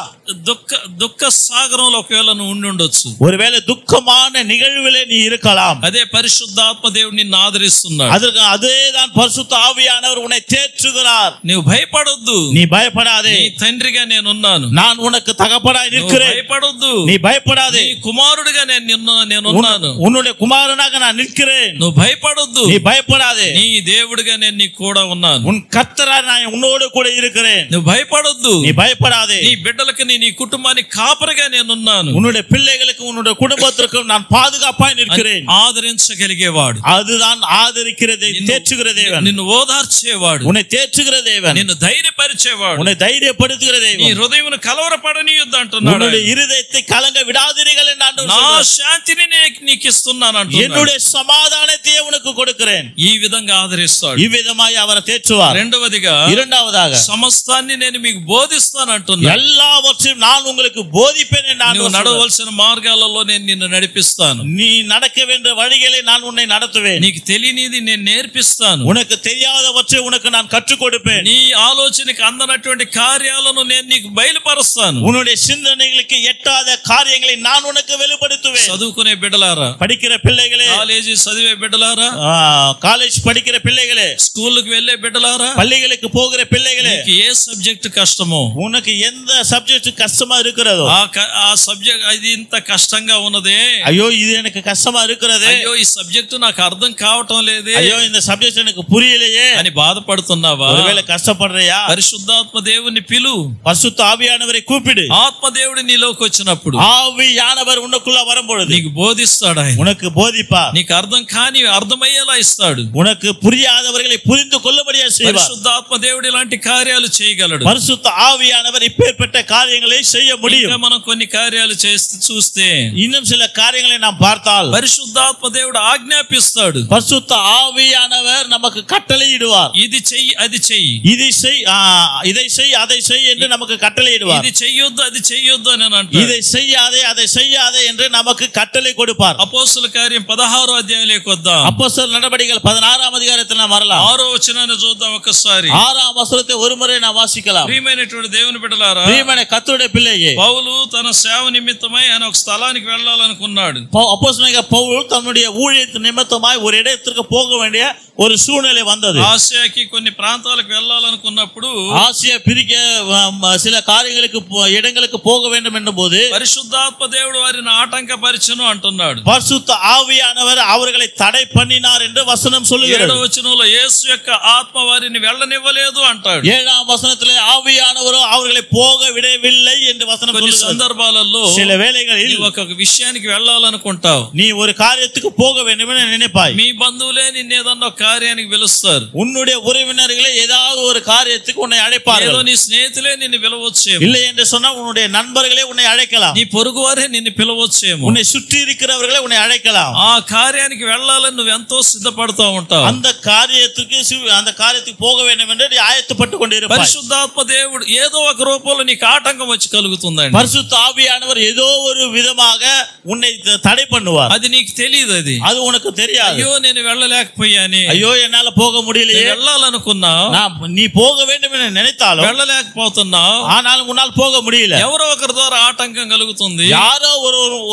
దుఃఖ సాగరంలో ఒకవేళ నువ్వు ఉండి ఉండొచ్చు. ஒருவேளை துக்கமான நிகழ்விலே நீ இருக்கலாம். అదే పరిశుద్ధాత్మ దేవుడు నిన్ను ఆదరిస్తున్నాడు. அதேதான் பரிசுத்த ஆவியானவர் உன்னை தேற்றுகிறார். నువ్వు భయపడొద్దు, நீ பயப்படாதே, నీ తండ్రిగా నేనున్నాను, நான் உனக்கு தகப்பனாய் நிற்கிறேன். భయపడొద్దు, நீ பயப்படாதே, నీ కుమారుడిగా నేనున్నాను, உன்னுடைய குமாரனாக நான் நிற்கிறேன். నువ్వు భయపడొద్దు, நீ பயப்படாதே, నీ దేవుడిగా నేను నీకు కూడా ఉన్నాను, உன் கர்த்தராய் நான் உன்னோடு கூட இருக்கிறேன். నువ్వు భయపడొద్దు, நீ பயப்படாதே, నీ బిడ్డలకు నీ కుటుంబానికి కాపరిగా నేనున్నాను, உன்னுடைய பிள்ளைகளுக்கு உன்னுடைய குடும்பத்திற்கும் நான் பாதுகாப்பாய் நிற்கிறேன். ఆదరించగలిగేవాడు, அதுதான் ஆதரிக்கிறதே, தேற்றுகிற தேவன். నిన్ను ఓదార్చేవాడు, உன்னை தேற்றுகிற தேவன். నిన్ను ధైర్యపరిచేవాడు, உன்னை தைரியப்படுத்துகிற నీ தேவன். హృదయమును కలవరపడనీయొద్దు అంటున్నాడు. உன்னுடைய இருதயத்தை கலங்க விடாதீர்கள் என்று ஆண்டவர் నా சொல்றார். శాంతిని నీకు ఇస్తున్నాను అంటున్నాడు. என்னுடைய சமாதானத்தை உனக்கு கொடுக்கிறேன். ఈ విధంగా ఆదరిస్తాడు. இவ்விதமாய் அவரை தேற்றுவார். రెండవదిగా, இரண்டாவதாக, సమస్తాన్ని నేను మీకు బోధిస్తాను అంటున్నాడు. எல்லாவற்றையும் நான் உங்களுக்கு போதிப்பேன் என்று నువ్వు ஆண்டவர் சொல்றார். నడవలసిన మార్గాలలో నేను నిన్ను నడిపిస్తాను, நீ நடக்க வேண்டிய வழிகளை நான் உன்னை நடத்துவேன். నీకు తెలియనిది నేను నేర్పిస్తాను, உனக்கு தெரியாதவற்றை உனக்கு நான் கற்றுக் கொடுப்பேன். నీ ఆలోచనకి అందనటువంటి కార్యాలను నేను నీకు బయలుపరుస్తాను. உன்னுடைய சிந்தனைகளுக்கு எட்டாத காரியங்களை நான் உனக்கு வெளிப்படுத்துவேன். చదువుకునే బిడ్డలారా, படிக்கிற பிள்ளைகளே, కాలేజీ చదివే బిడ్డలారా, காலேஜ் படிக்கிற பிள்ளைகளே, స్కూల్కి వెళ్లే బిడ్డలారా, பள்ளிகளுக்கு போகிற பிள்ளைகளே, నీకు ఏ సబ్జెక్ట్ కష్టమో, உனக்கு எந்த சப்ஜெக்ட் கஷ்டமா இருக்கிறதோ, ఆ సబ్జెక్ట్ అది ఇంత కష్టంగా ఉన్నదే, ஐயோ இது எனக்கு கஷ்டமா இருக்கிறது, అయ్యో ఈ సబ్జెక్టు నాకు అర్థం కావటం లేదే, ஐயோ இந்த சப்ஜெக்ட் எனக்கு புரியலையே అని బాధపడుతున్నావా? ஒருவேளை கஷ்டப்படுறியா? పరిశుద్ధాత్మ దేవుని పిలు, பரிசுத்த ஆவியானவரை கூப்பிடு. ఆత్మదేవుడు నీలోకి వచ్చినప్పుడు ஆவியானவர் உனக்குள்ள வரும்பொழுது నీకు బోధిస్తాడు. ఆయన உனக்கு போதிப்பா. నీకు అర్థం కాని అర్థమయ్యేలా ఇస్తాడు. உனக்கு புரியாதவர்களை புரிந்து கொள்ளும்படியா செய்வார். పరిశుద్ధాత్మ దేవుడు ఇలాంటి కార్యాలు చేయగలడు. பரிசுத்த ஆவியானவர் இப்பேற்பட்ட காரியங்களை செய்ய முடியும். ఇంకా మనం కొన్ని కార్యాలు చేస్తే చూస్తే, இன்னும் சில காரியங்களை நாம் பார்த்தால், పరిశుద్ధాత్మ దేవుడు ఆజ్ఞాపిస్తాడు. பரிசுத்த ஆவியானவர் நமக்கு கட்டளையிடுவார். ఇది చెయ్యి, అది చెయ్యి, இதை செய் அதை செய் என்று நமக்கு கட்டளையிடுவார். ఇది చెయ్యొద్దు, అది చెయ్యొద్దు అని అంటాడు. இதை செய்யாதே அதை செய்யாதே என்று நமக்கு கட்டளை கொடுப்பார். అపోస్తల కార్యం 16వ అధ్యాయంలోకి వద్దాం. அப்போஸ்தலர் நடபடிகள் 16ஆம் அதிகாரத்தில் நாம் வரலாம். 6వ వచనాన్ని చూద్దాం ఒకసారి. 6ஆம் வசனத்தை ஒருமுறை நாம் வாசிக்கலாம். ప్రియమైనటువంటి దేవుని బిడ్డలారా, பிரியமான கர்த்தருடைய பிள்ளையே, పౌలు తన సేవ నిమిత్తమై ఆయన ఒక స్థలానికి వెళ్ళాలనుకున్నాడు. அப்போஸ்தலனாகிய பவுல் தன்னுடைய ஊழியத்தின் நிமித்தமாய் ஒரு இடத்திற்கு போக வேண்டிய ஒரு சூழ்நிலை வந்தது. ఆసియాకి కొన్ని ప్రాంతాలకు వెళ్ళాలనుకున్నప్పుడు, ஆசியா பிரிக்க சில காரியங்களுக்கு இடங்களுக்கு போக வேண்டும் என்ற போது పరిశుద్ధాత్మ దేవుడు వారిని ఆటంకపరిచెను అంటున్నాడు. பரிசுத்த ஆவியானவர் அவர்களை தடை பண்ணினார் என்று வசனம் சொல்லுகிறது. 7వ వచనంలో యేసు యొక్క ఆత్మ వారిని వెళ్ళనివ్వలేదు అంటాడు. 7ஆம் வசனத்திலே ஆவியானவர் அவர்களை போக விடவில்லை என்று வசனம் కొన్ని சொல்லுகிறது. సందర్భాలలో சில வேளைகளில் నీవు ఒక విషయానికి వెళ్ళాలనుకుంటావు, நீ ஒரு காரியத்துக்கு போக வேண்டும் என்று நினைப்பாய். మీ బంధువులే నిన్ను ఏదన్నా ఒక కార్యానికి పిలుస్తారు, உன்னுடைய உறவினர்களே ஏதாவது ஒரு காரியத்துக்கு உன்னை ఏదో அழைப்பார்கள். నీ స్నేహితులే నిన్ను పిలవచ్చేమో, இல்லை என்று சொன்னால் உன்னுடைய நண்பர்களே உன்னை அழைக்கலாம். నీ పొరుగు వారే నిన్ను పిలవచ్చేమో. உன்னை சுற்றி இருக்கிறவர்களே உன்னை அழைக்கலாம். ఆ కార్యానికి వెళ్ళాలని నువ్వు ఎంతో సిద్ధపడుతూ ఉంటావు. அந்த காரியத்துக்கு போக வேண்டும் என்று நீ ஆயத்தப்பட்டு கொண்டிருப்பாய். పరిశుద్ధాత్మ దేవుడు ఏదో ఒక రూపంలో నీకు ఆటంకం వచ్చి కలుగుతుందండి. பரிசுத்த ஆவியானவர் ஏதோ ஒரு விதமாக உன்னை தடை பண்ணுவார். అది నీకు తెలియదు, அது உனக்கு தெரியாது. అయ్యో నేను వెళ్ళలేకపోయాని, ஐயோ என்னால போக முடியலையே. వెళ్ళాలనుకున్నావు, நீ போக வேண்டும் என்று நினைத்தாலும் వెళ్ళలేకపోతున్నావు, ஆனாலும் உன்னால் போக முடியல. ఎవరో ఒకరి ద్వారా ఆటంకం కలుగుతుంది. யாரோ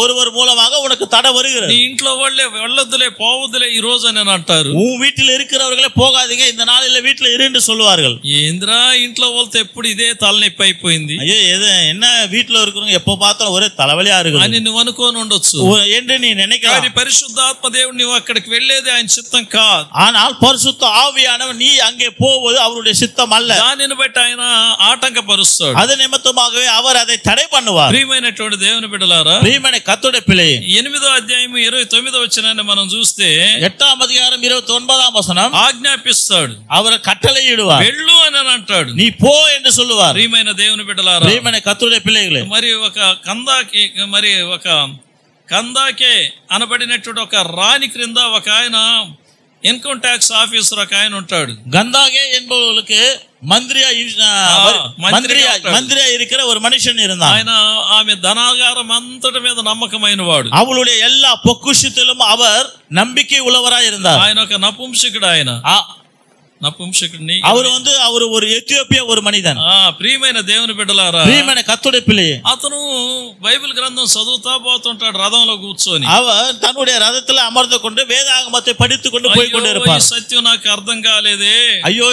ஒருவர் மூலமாக உனக்கு தடை வருகிறது. నీ ఇంట్లో వాళ్ళే వెళ్ళొద్దులే పోవద్దులే ఈ రోజు అని అంటారు. உன் வீட்டில் இருக்கிறவர்களே போகாதீங்க இந்த நாளில வீட்டுல இரு என்று சொல்லுவார்கள். ఏంద్రా ఇంట్లో వాళ్ళతో ఎప్పుడు ఇదే తలనొప్పి అయిపోయింది ஐயோ என்ன வீட்டுல இருக்கிறவங்க எப்ப பார்த்தாலும் ஒரே தலைவலியா இருக்கு అని నువ్వు అనుకోని ఉండొచ్చు. என்று நீ நினைக்கலாம். కానీ పరిశుద్ధాత్మ దేవుడు నువ్వు అక్కడికి వెళ్ళేది ఆయన చిత్తం కాదు. ஆனால் பரிசுத்த ஆவியானவர் நீ அங்கே போவது அவருடைய சித்தம் அல்ல. దానిని బట్టి ఆయన ఆటంకపరుస్తాడు. அது நிமித்தமாகவே அவர் அதை தடை பண்ணுவார். ప్రియమైనటువంటి దేవుని బిడ్డలారా, பிரியமான கர்த்தருடைய பிள்ளையே, 8వ అధ్యాయం 29వ వచనాన్ని మనం చూస్తే 8ஆம் அதிகாரம் 29ஆம் வசனம், ఆజ్ఞాపిస్తాడు, அவர் கட்டளையிடுவார். వెళ్ళు అని అంటాడు. நீ போ என்று சொல்லுவார். ప్రియమైన దేవుని బిడ్డలారా, பிரியமான கர்த்தருடைய பிள்ளைகளே, మరి ఒక కందాకే అనబడినటువంటి ఒక రాణి క్రింద ఒక ఆయన ఇన్కమ్ ట్యాక్స్ ఆఫీసర్ ఒక ఆయన ఉంటాడు. கந்தாகே என்பவர்களுக்கு மந்திரியா இருக்கிற ஒரு மனுஷன் இருந்தான். ఆయన ఆమె ధనాగారం అంతటి మీద నమ్మకమైన వాడు. அவளுடைய எல்லா பொக்கிஷத்திலும் அவர் நம்பிக்கை உள்ளவராய் இருந்தார். ఆయన ఒక నపుంసకుడు. ఆయన నపుంసకుడిని. அவர் ஒரு எத்தியோப்பிய ஒரு மனிதன். ప్రియమైన దేవుని బిడ్డలారా, ప్రియమైన కర్తుడి పిల్లయే, అతను బైబిల్ గ్రంథం చదువుతా పోతుంటాడు రథంలో కూర్చొని. அவர் தன்னுடைய ரதத்துல அமர்ந்து கொண்டு வேதாகமத்தை படித்துக் கொண்டு போய் கொண்டிருப்பார். సత్యం నాకు అర్థం కాలేదే, ஐயோ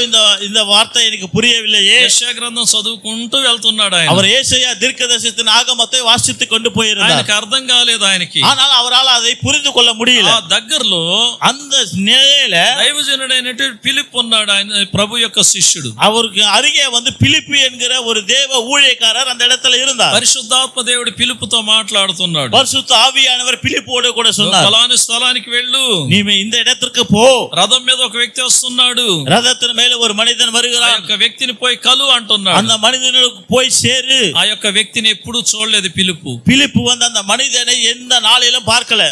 இந்த வார்த்தை எனக்கு புரியவில்லையே. యెషయా గ్రంథం చదువుకుంటూ వెళ్తున్నాడు ఆయన. அவர் ஏசாயா தீர்க்கதரிசனத்தின் ஆகமத்தை வாசித்துக் கொண்டு போயிருந்தார். ఆయనకు అర్థం కాలేదు ఆయనకి. ஆனால் அவரால் அதை புரிந்து கொள்ள முடியல. ఆ దగ్గరలో அந்த நிலையில దైవజనుడైనటువంటి ఫిలిప్ ఉన్నాడు, ఆయన ప్రభు యొక్క శిష్యుడు. அவருக்கு అరిగే பிலிப்பு என்கிற ஒரு தேவ ஊழியக்காரர் அந்த இடத்துல இருந்தார். పరిశుద్ధాత్మ దేవుడు పిలుపుతో మాట్లాడుతున్నాడు. பரிசுத்த ஆவியானவர் பிலிப்போடு கூட சொன்னார், ఫలాని స్థలానికి వెళ్ళు, நீ இந்த இடத்திற்கு போ. రథం మీద ఒక వ్యక్తి వస్తున్నాడు, ரதத்தின் மேல ஒரு மனிதன் வருகிறான், ఆ యొక్క వ్యక్తిని పోయి కలు అంటున్నాడు. அந்த மனிதனுக்கு போய் சேரு. ఆ యొక్క వ్యక్తిని ఎప్పుడు చూడలేదు పిలుపు. பிலிப்பு அந்த மனிதனை எந்த நாளிலும் பார்க்கல.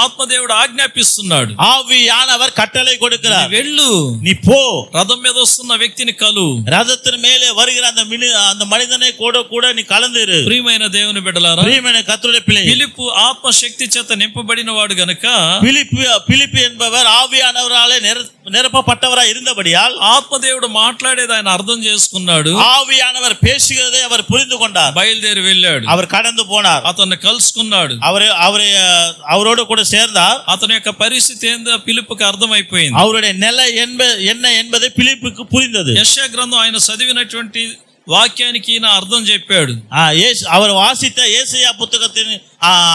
ఆత్మదేవుడు ఆజ్ఞాపిస్తున్నాడు, ஆவியானவர் கட்டளை கொடுக்கிறார், వెళ్ళు, நீ போ. రథం మీద వస్తున్న వ్యక్తిని కలు, ரதத்தின் மேலே வருகிற அந்த மனிதனை கூட நீ கலந்துரு. ప్రియమైన దేవుని బిడ్డలారా, ప్రియమైన కర్తృడే పిల్లే, పిలుపు ఆత్మశక్తి చేత నింపబడిన వాడు గనుక, பிலிப்பு என்பவர் ஆவியானவராலே நிரப்பப்பட்டவராய் இருந்தபடியால் ఆత్మదేవుడు మాట్లాడేది ఆయన అర్థం చేసుకున్నాడు, ஆவியானவர் பேசுகிறதை அவர் புரிந்து கொண்டார். బయలుదేరి వెళ్ళాడు, அவர் கடந்து போனார், అతన్ని కలుసుకున్నాడు, அவரோடு கூட சேர்ந்தார். అతని యొక్క పరిస్థితి ఏందో పిలుపుకి అర్థమైపోయింది. அவருடைய நிலை என்ன என்பதை பிலிப்புக்கு புரிந்தது. యెషయా గ్రంథం ఆయన చదివినటువంటి వాక్యానికి నా అర్థం చెప్పాడు. அவர் வாசித்த ஏசாயா புத்தகத்தின்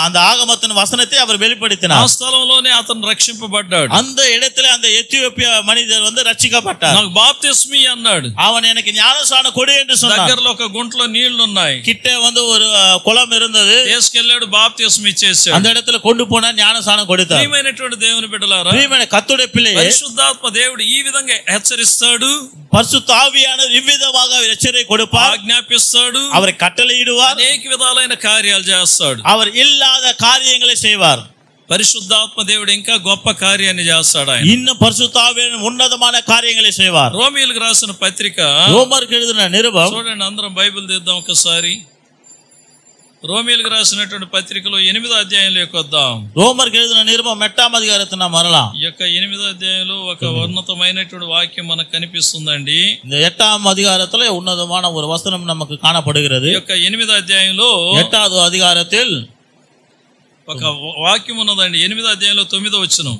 அந்த ஆகமத்தின் வசனத்தை அவர் வெளிப்படுத்தினார். ఆ స్థలంలోనే అతను రక్షింపబడ్డాడు. அந்த இடத்துல அந்த எத்தியோப்பிய மனிதர் ரட்சிக்கப்பட்டார். నాకు బాప్తిస్మీ అన్నాడు, அவன் எனக்கு ஞானஸ்நானம் கொடு என்று சொன்னான். దగ్గరలో ఒక గుంటలో నీళ్లు ఉన్నాయి, கிட்ட ஒரு குளம் இருந்தது, తీసుకెళ్ళాడు, బాప్తిస్మీ చేశాడు, அந்த இடத்துல கொண்டு போனா ஞானஸ்நானம் கொடுத்தார். ప్రియమైనటువంటి దేవుని బిడ్డలారా, ప్రియమైన కర్తృడే పిల్లయే, పరిశుద్ధాత్మ దేవుడు ఈ విధంగా హెచ్చరిస్తాడు, பரிசுத்த ஆவியானவர் இவ்விதமாக எச்சரிக்கை கொடுப்பார், ఆజ్ఞాపిస్తాడు, அவரை கட்டளையிடுவார், అనేక విధాలైన కార్యాలు చేస్తాడు, அவர் இல்லாத காரியங்களை செய்வார். పరిశుద్ధాత్మ దేవుడు ఇంకా గొప్ప కార్యాన్ని చేస్తాడు. ఆయన இன்னும் பரிசுத்த ஆவியானவர் ఉన్నతமான కార్యங்களை செய்வார். రోమీయులకు రాసిన పత్రిక, రోమర్కు எழுதின నిருபం చూడండి, అందరం బైబిల్ తీద్దాం ఒకసారి. రోమీయులకు రాసినటువంటి పత్రికలో 8వ అధ్యాయంలోకి వద్దాం. రోమర్కు எழுதின నిருபం 8వ అధ్యాయத்தை நாம் வரலாம். ఈ యొక్క 8వ అధ్యాయంలో ఒక ఉన్నతమైనటువంటి వాక్యం మనకు కనిపిస్తుందండి. இந்த 8వ அதிகாரத்துல ఉన్నతமான ஒரு வசனம் நமக்கு காணப்படுகிறது. ఈ యొక్క 8వ అధ్యాయంలో 8వ அதிகாரத்தில் ఒక వాక్యం ఉన్నదండి. 8వ అధ్యాయంలో 9వ వచనం.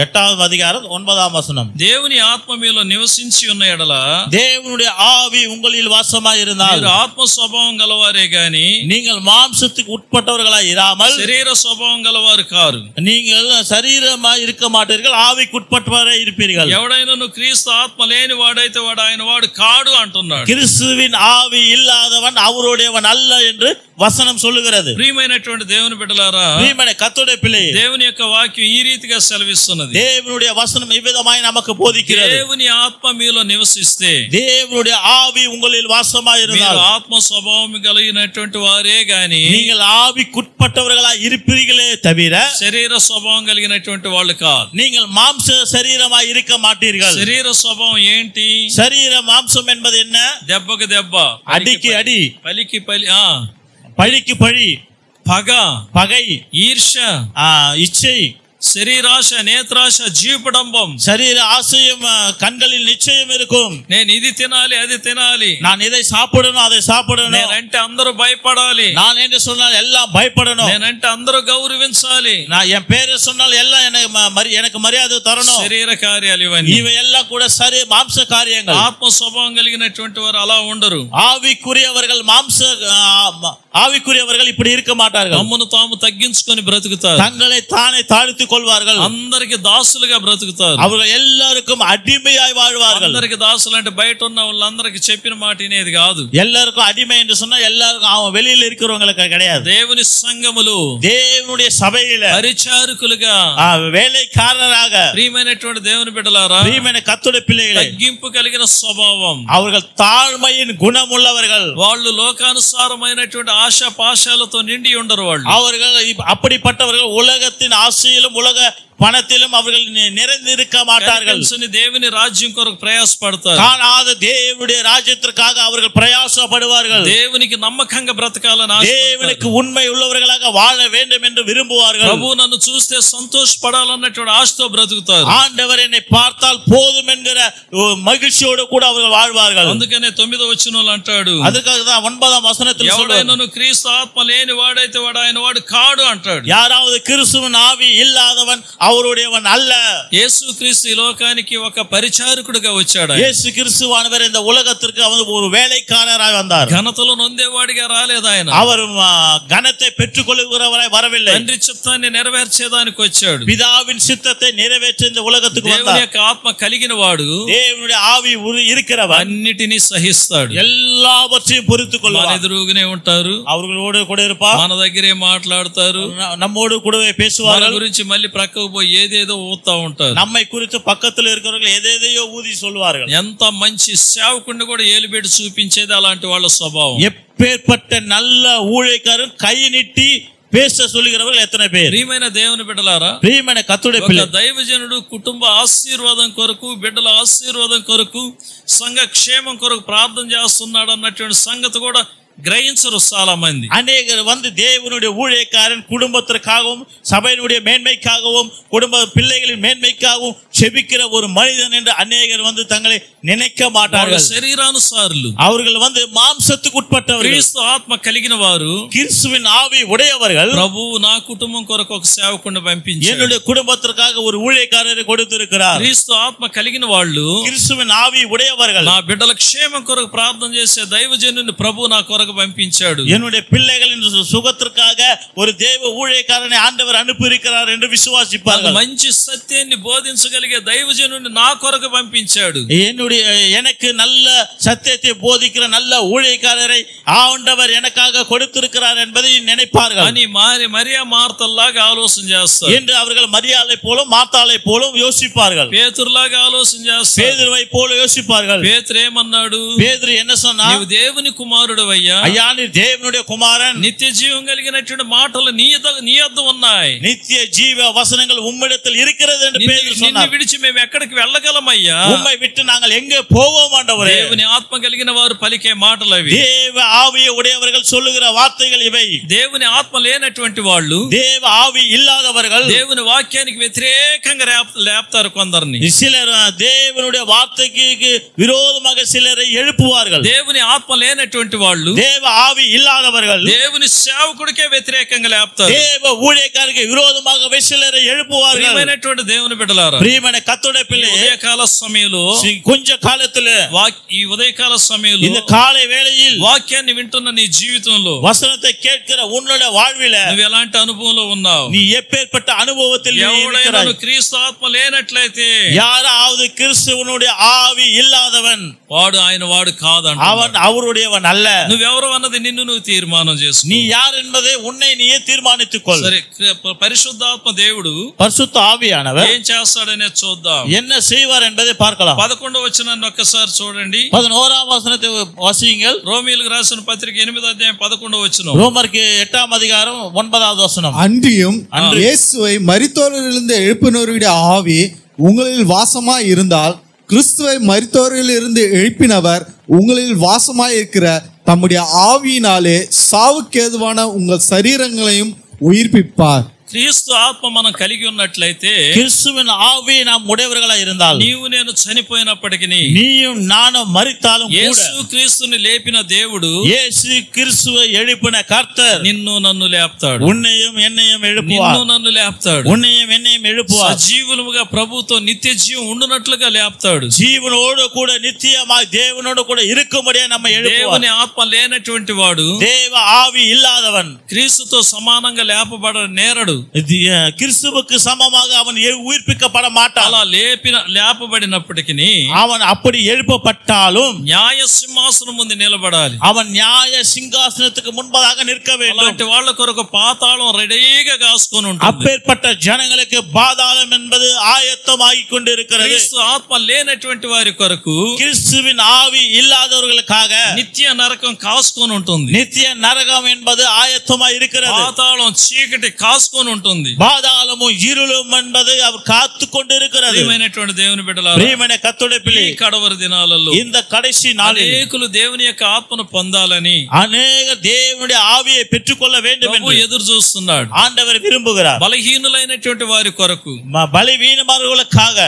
8వ அதிகாரம் 9వ வசனம். దేవుని ఆత్మ మీలో నివసించి ఉన్న ఎడల, தேவனுடைய ஆவி உங்களில் வாசமாய் இருந்தால், మీరు ఆత్మ స్వభావం గలవారే గాని நீங்கள் மாம்சத்துக்கு உட்பட்டவர்களாய் இராமல் శరీర స్వభావం గలవారు కారు. நீங்கள் சரீரமாய் இருக்க மாட்டீர்கள், ஆவிக்கு உட்பட்டவராய் இருப்பீர்கள். ఎవడైనా క్రీస్తు ఆత్మ లేని వాడైతే వాడు ఆయన వాడు కాడు అంటున్నాడు. கிறிஸ்துவின் ஆவி இல்லாதவன் அவருடையவன் அல்ல என்று వసనం சொல்லுகிறது. ప్రియమైనటువంటి దేవుని బిడ్డలారా, ప్రియమైన కర్తృడే పిల్లయే, దేవుని యొక్క వాక్యం ఈ రీతిగా సెలవిస్తున్నది. దేవునుடைய వసనం இவ்விதமாய் நமக்கு போதிக்கிறது. దేవుని ఆత్మ మీలో నివసిస్తే, தேவனுடைய ஆவி உங்களில் வாசமாய் இருந்தால், మీరు ఆత్మ స్వభావం కలిగినటువంటి వారే గాని நீங்கள் ஆவிக்குட்பட்டவர்களாய் இருப்பீர்களே தவிர శరీర స్వభావం కలిగినటువంటి వాళ్ళు కాదు. நீங்கள் மாம்ச சரீரமாய் இருக்க மாட்டீர்கள். శరీర స్వభావం ఏంటి? சரீர மாம்சம் என்பது என்ன? దెబ్బకి దెబ్బ, அடிக்கு அடி, పలికి పలి, பழிக்கு பழி, పగ, பகை, ఈర్ష్య, இச்சை, శరీరాశ, నేత్రాశ, జీవడంబం. శరీర ஆசையும் கண்களில் நிச்சயம் இருக்கும். నేను ఇది తినాలి, అది తినాలి, நான் இதை சாப்பிடணும், அதை சாப்பிடணும், నేనంటే అందరూ భయపడాలి, நான் என்று சொன்னால் எல்லாம் பயப்படணும், నేనంటే అందరూ గౌరవించాలి, நான் என் பேரை சொன்னால் எல்லாம் எனக்கு மரியாதை தரணும். శరీర కార్యాలు ఇవన్నీ. இவை எல்லாம் கூட சரி மாம்ச காரியங்கள். ఆత్మ స్వభావం కలిగినటువంటి వారు అలా ఉండరు. ஆவிக்குரியவர்கள் இப்படி இருக்க மாட்டார்கள். తమ్మును తాము తగ్గించుకొని బ్రతుకుతారు, தங்களை தானே தாழ்த்திக் கொள்வார்கள், అందరికి దాసులుగా బ్రతుకుతారు, அவர்கள் எல்லாருக்கும் அடிமையாய் வாழ்வார்கள். అందరికి దాసులు అంటే బయట ఉన్న వాళ్ళందరికి చెప్పిన మాట వినేది కాదు. எல்லாருக்கும் அடிமை என்று சொன்னா எல்லாருக்கும் அவன் வெளியில இருக்கிறவங்களுக்கு கிடையாது. దేవుని సంఘములు, தேவனுடைய சபையில పరిచారకులుగా, வேலைக்காரராக, ప్రియమైనటువంటి దేవుని బిడ్డలారా, ప్రియమైన కర్తృడే పిల్లలే, తగ్గింపు కలిగిన స్వభావం, அவர்கள் தாழ்மையின் குணம் உள்ளவர்கள். వాళ్ళు లోకానుసారమైనటువంటి ఆశా పాశాలతో నిండి ఉండరు. వాళ్ళు அவர்கள் அப்படிப்பட்டவர்கள் உலகத்தின் ஆசையிலும் உலக பணத்திலும் அவர்கள் நிறைந்திருக்க மாட்டார்கள். దేవుని రాజ్యం కొరకు ప్రయాసపడతారు. காணாத தேவனுடைய ராஜ்யத்திற்காக அவர்கள் பிரயாசப்படுவார்கள். దేవునికి నమ్మకంగా బ్రతకాలని தேவனுக்கு உண்மை உள்ளவர்களாக வாழ வேண்டும் என்று விரும்புவார்கள். ప్రభు నన్ను చూస్తే సంతోషపడాలన్నటువంటి ఆశతో బ్రతుకుతారు. ஆண்டவர் என்னை பார்த்தால் போதும் என்கிற மகிழ்ச்சியோடு கூட அவர்கள் வாழ்வார்கள். అందుకనే 9వ వచనంలో అంటాడు, அதுக்காக தான் 9ஆம் வசனத்தில் ఎవడైనాను క్రీస్తు ఆత్మ లేని వాడైతే వాడు ఆయన వాడు కాడు అంటాడు. யாராவது கிறிஸ்துவின் ஆவி இல்லாதவன் அவருடையவன் அல்ல. యేసు క్రీస్తు ఈ లోకానికి ఒక పరిచారకుడిగా వచ్చాడు. இயேசு கிறிஸ்துவானவர் இந்த உலகத்திற்கு அவர் ஒரு வேலைக்காரராய் வந்தார். ఘనతలో నొందేవాడిగా రాలేదు ఆయన. அவர் கனத்தை பெற்றுக்கொள்கிறவராய் வரவில்லை. తండ్రి చిత్తాన్ని నెరవేర్చేదానికి వచ్చాడు. பிதாவின் சித்தத்தை நிறைவேற்ற இந்த உலகத்துக்கு வந்தார். దేవుని యొక్క ఆత్మ కలిగిన వాడు தேவனுடைய ஆவி இருக்கிறவர் అన్నిటినీ సహిస్తాడు. எல்லாவற்றையும் பொறுத்துக்கொள்வார். మన ఎదురుగానే ఉంటారు, அவர்களோடு கூட இருப்பார், మన దగ్గరే మాట్లాడతారు, நம்மோடு கூடவே మన பேசுவார்கள். గురించి మళ్ళీ ప్రక్కకు పోయి ఏదేదో ఊతా ఉంటారు. நம்மை குறித்து பக்கத்தில் இருக்கிறவர்கள் எதையோ ஊதி சொல்வார்கள். ఎంత మంచి సేవకుడిని కూడా ఏలుబెట్టి చూపించేది అలాంటి వాళ్ళ స్వభావం. எப்பேற்பட்ட நல்ல ஊழியக்காரன் கை நீட்டி பேச சொல்லுகிறவர்கள் எத்தனை பேர்? ప్రియమైన దేవుని బిడ్డలారా, ప్రియమైన కర్తుడే ఒక పిల్ల దైవజనుడు కుటుంబ ఆశీర్వాదం కొరకు, బిడ్డల ఆశీర్వాదం కొరకు, సంఘ క్షేమం కొరకు ప్రార్థన చేస్తున్నాడు అన్నటువంటి సంగతి కూడా గ్రహించరు చాలా మంది. அநேகர் வந்து தேவனுடைய ஊழியக்காரன் குடும்பத்திற்காகவும் சபையினுடைய மேன்மைக்காகவும் குடும்ப பிள்ளைகளின் மேன்மைக்காகவும் செபிக்கிற ஒரு மனிதன் என்று அநேகர் வந்து தங்களை நினைக்க மாட்டார்கள். శరీరానుసారులు, அவர்கள் வந்து மாம்சத்துக்கு உட்பட்டவர்கள். క్రీస్తు ఆత్మ కలిగిన వారు, கிறிஸ்துவின் ஆவி உடையவர்கள், ప్రభువు నా కుటుంబం కొరకు ఒక సేవకుడిని పంపించాడు, என்னுடைய குடும்பத்திற்காக ஒரு ஊழியக்காரரை கொடுத்திருக்கிறார். క్రీస్తు ఆత్మ కలిగిన వాళ్ళు, கிறிஸ்துவின் ஆவி உடையவர்கள், నా బిడ్డల క్షేమం కొరకు ప్రార్థన చేసే దైవజనుని ప్రభు నా కొరకు పంపించాడు, என்னுடைய பிள்ளைகளின் சுகத்திற்காக ஒரு தேவ ஊழியக்காரனை ஆண்டவர் அனுப்பி இருக்கிறார் என்று விசுவாசிப்பார்கள். మంచి సత్యాన్ని బోధించగలిగే దైవజనుని నా కొరకు పంపించాడు, எனக்கு நல்ல சத்தியத்தை போதிக்கிற நல்ல ஊழியக்காரரை ஆண்டவர் எனக்காக கொடுத்திருக்கிறார் என்பதை நினைப்பார்கள் అని మరియా మార్తల్లాగా ఆలోచన చేస్తారు. என்று அவர்கள் மரியாதை போலும் மார்த்தாளை போலும் யோசிப்பார்கள். పేతురులాగా ఆలోచన చేస్తారు. பேதுருவை போல யோசிப்பார்கள். పేతురు ఏమన్నాడు? பேதுரு என்ன சொன்னார்? నీవు దేవుని కుమారుడు అయ్యా, ஐயா நீ தேவனுடைய குமாரன், నిత్య జీవం కలిగినటువంటి మాటలు నీ యొద్ద ఉన్నాయి, நித்திய ஜீவ வசனங்கள் உம்மிடத்தில் இருக்கிறது என்று பேதுரு నిన్ను சொன்னார். విడిచి మేము ఎక్కడికి వెళ్ళగలమయ్యా? உம்மை விட்டு நாங்கள் எங்கே போவோம் ஆண்டவரே? దేవుని ఆత్మ కలిగిన వారు పలికే మాటలు అవి. தேவ ஆவியை உடையவர்கள் சொல்லுகிற வார்த்தைகள் இவை. దేవుని ఆత్మ లేనటువంటి వాళ్ళు, தேவ ஆவி இல்லாதவர்கள் దేవుని వాక్యానికి వ్యతిరేకంగా లేపుతారు కొందరిని. சிலர் தேவனுடைய வார்த்தைக்கு விரோதமாக சிலரை எழுப்புவார்கள். దేవుని ఆత్మ లేనటువంటి వాళ్ళు, தேவ ஆவி இல்லாதவர்கள் దేవుని సేవకుడికే వ్యతిరేకంగా లేపుతారు. தேவ ஊழியக்காரருக்கு விரோதமாக சிலரை எழுப்புவார்கள். ప్రియమైనటువంటి దేవుని బిడ్డలారా, பிரியமான கர்த்தருடைய பிள்ளை, ఉదయకాల సమయంలో, கொஞ்ச காலத்துல ఈ ఉదయకాల సమయంలో இந்த காலை வேளையில் వాక్యాన్ని వింటున్న నీ జీవితంలో வசனத்தை கேட்கிற உன்னுடைய வாழ்வில నువ్వు ఎలాంటి అనుభవంలో ఉన్నావు? நீ எப்பேற்பட்ட அனுபவத்தில் ఎవడైనా క్రీస్తు ఆత్మ లేనట్లయితే, யாராவது கிறிஸ்துவனுடைய ஆவி இல்லாதவன் వాడు ఆయన వాడు కాదంట. அவன் அவருடையவன் அல்ல. నువ్వెవరు అన్నది నిన్ను నువ్వు తీర్మానం చేసుకో. நீ யார் என்பதை உன்னை நீயே தீர்மானித்துக் கொள். సరే, పరిశుద్ధాత్మ దేవుడు பரிசுத்த ஆவியானவர் ఏం చేస్తాడనే చూద్దాం. என்ன செய்வார் என்பதை பார்க்கலாம். 11వ వచనాన్ని ఒక్కసారి చూడండి. 11ஆம் வசனத்தை வாசியுங்கள். రోమీయులకు రాసిన పత్రిక 8వ అధ్యాయం 11వ వచనం. ரோமருக்கு 8ஆம் அதிகாரம் 9வது வசனம். அன்றியும் இயேசுவை மரித்தோரிலிருந்து எழுப்பினவருடைய ஆவி உங்களில் வாசமாய் இருந்தால், கிறிஸ்துவை மரித்தோரிலிருந்து எழுப்பினவர் உங்களில் வாசமாய் இருக்கிற தம்முடைய ஆவியினாலே சாவுக்கேதுவான உங்கள் சரீரங்களையும் உயிர்ப்பிப்பார். క్రీస్తు ఆత్మ మనం కలిగి ఉన్నట్లయితే, கிறிஸ்துவின் ஆவி நாம் உடையவர்களாய் இருந்தால், నీవు నేను చనిపోయినప్పటికీ நீயும் நானும் மரித்தாலும் கூட, యేసు క్రీస్తుని లేపిన దేవుడు இயேசு கிறிஸ்துவை எழுப்பின கர்த்தர் నిన్ను నన్ను లేపుతాడు. உன்னையும் என்னையும் எழுப்புவார். నిన్ను నన్ను లేపుతాడు. உன்னையும் என்னையும் எழுப்புவார். సజీవులుగా ప్రభుతో నిత్య జీవం ఉండునట్లుగా లేపుతాడు. ஜீவனோடு கூட நித்தியமாய் தேவனோடு கூட இருக்கும்படியா நம்ம எழுப்புவார். దేవుని ఆత్మ లేనటువంటి వాడు, தேவ ஆவி இல்லாதவன் క్రీస్తుతో సమానంగా లేపబడ నేరడు. கிறிஸ்துவுக்கு சமமாக அவன் உயிர்ப்பிக்கப்பட மாட்டான். అలా లేపబడినప్పటికీ அவன் அப்படி எழுப்பப்பட்டாலும் న్యాయ సింహాసనం ముందు నిలబడాలి. அவன் நியாய சிங்காசனத்துக்கு முன்பதாக நிற்க வேண்டும். అలాంటి వాళ్ళ కొరకు పాతాళం రెడీగా కాసుకొని ఉంటుంది. அப்பேற்பட்ட ஜனங்களுக்கு பாதாளம் என்பது ஆயத்தமாகிக் கொண்டிருக்கிறது. క్రీస్తు ఆత్మ లేనటువంటి వారి కొరకు கிறிஸ்துவின் ஆவி இல்லாதவர்களுக்காக నిత్య నరకం కాసుకొని ఉంటుంది. நித்திய நரகம் என்பது ஆயத்தமாய் இருக்கிறது. పాతాళం చీకటి కాసుకొని అని ఉంటుంది. பாதாளமும் இருளும் என்பதை அவர் காத்து கொண்டிருக்கிறது. ప్రియమైనటువంటి దేవుని బిడ్డలారా, ప్రియమైన కర్తుడి పిల్లి, ఈ కడవరి దినాలలో இந்த కடைசி నాளில் అనేకులు దేవుని యొక్క ఆత్మను పొందాలని, అనేక దేవుని ఆవిயை పెట్టుకొల్ల வேண்டும் என்று ఎదురు చూస్తున్నాడు. ஆண்டவர் விரும்புகிறார். బలహీనులైనటువంటి వారి కొరకు, బలహీనమార్గులకాக,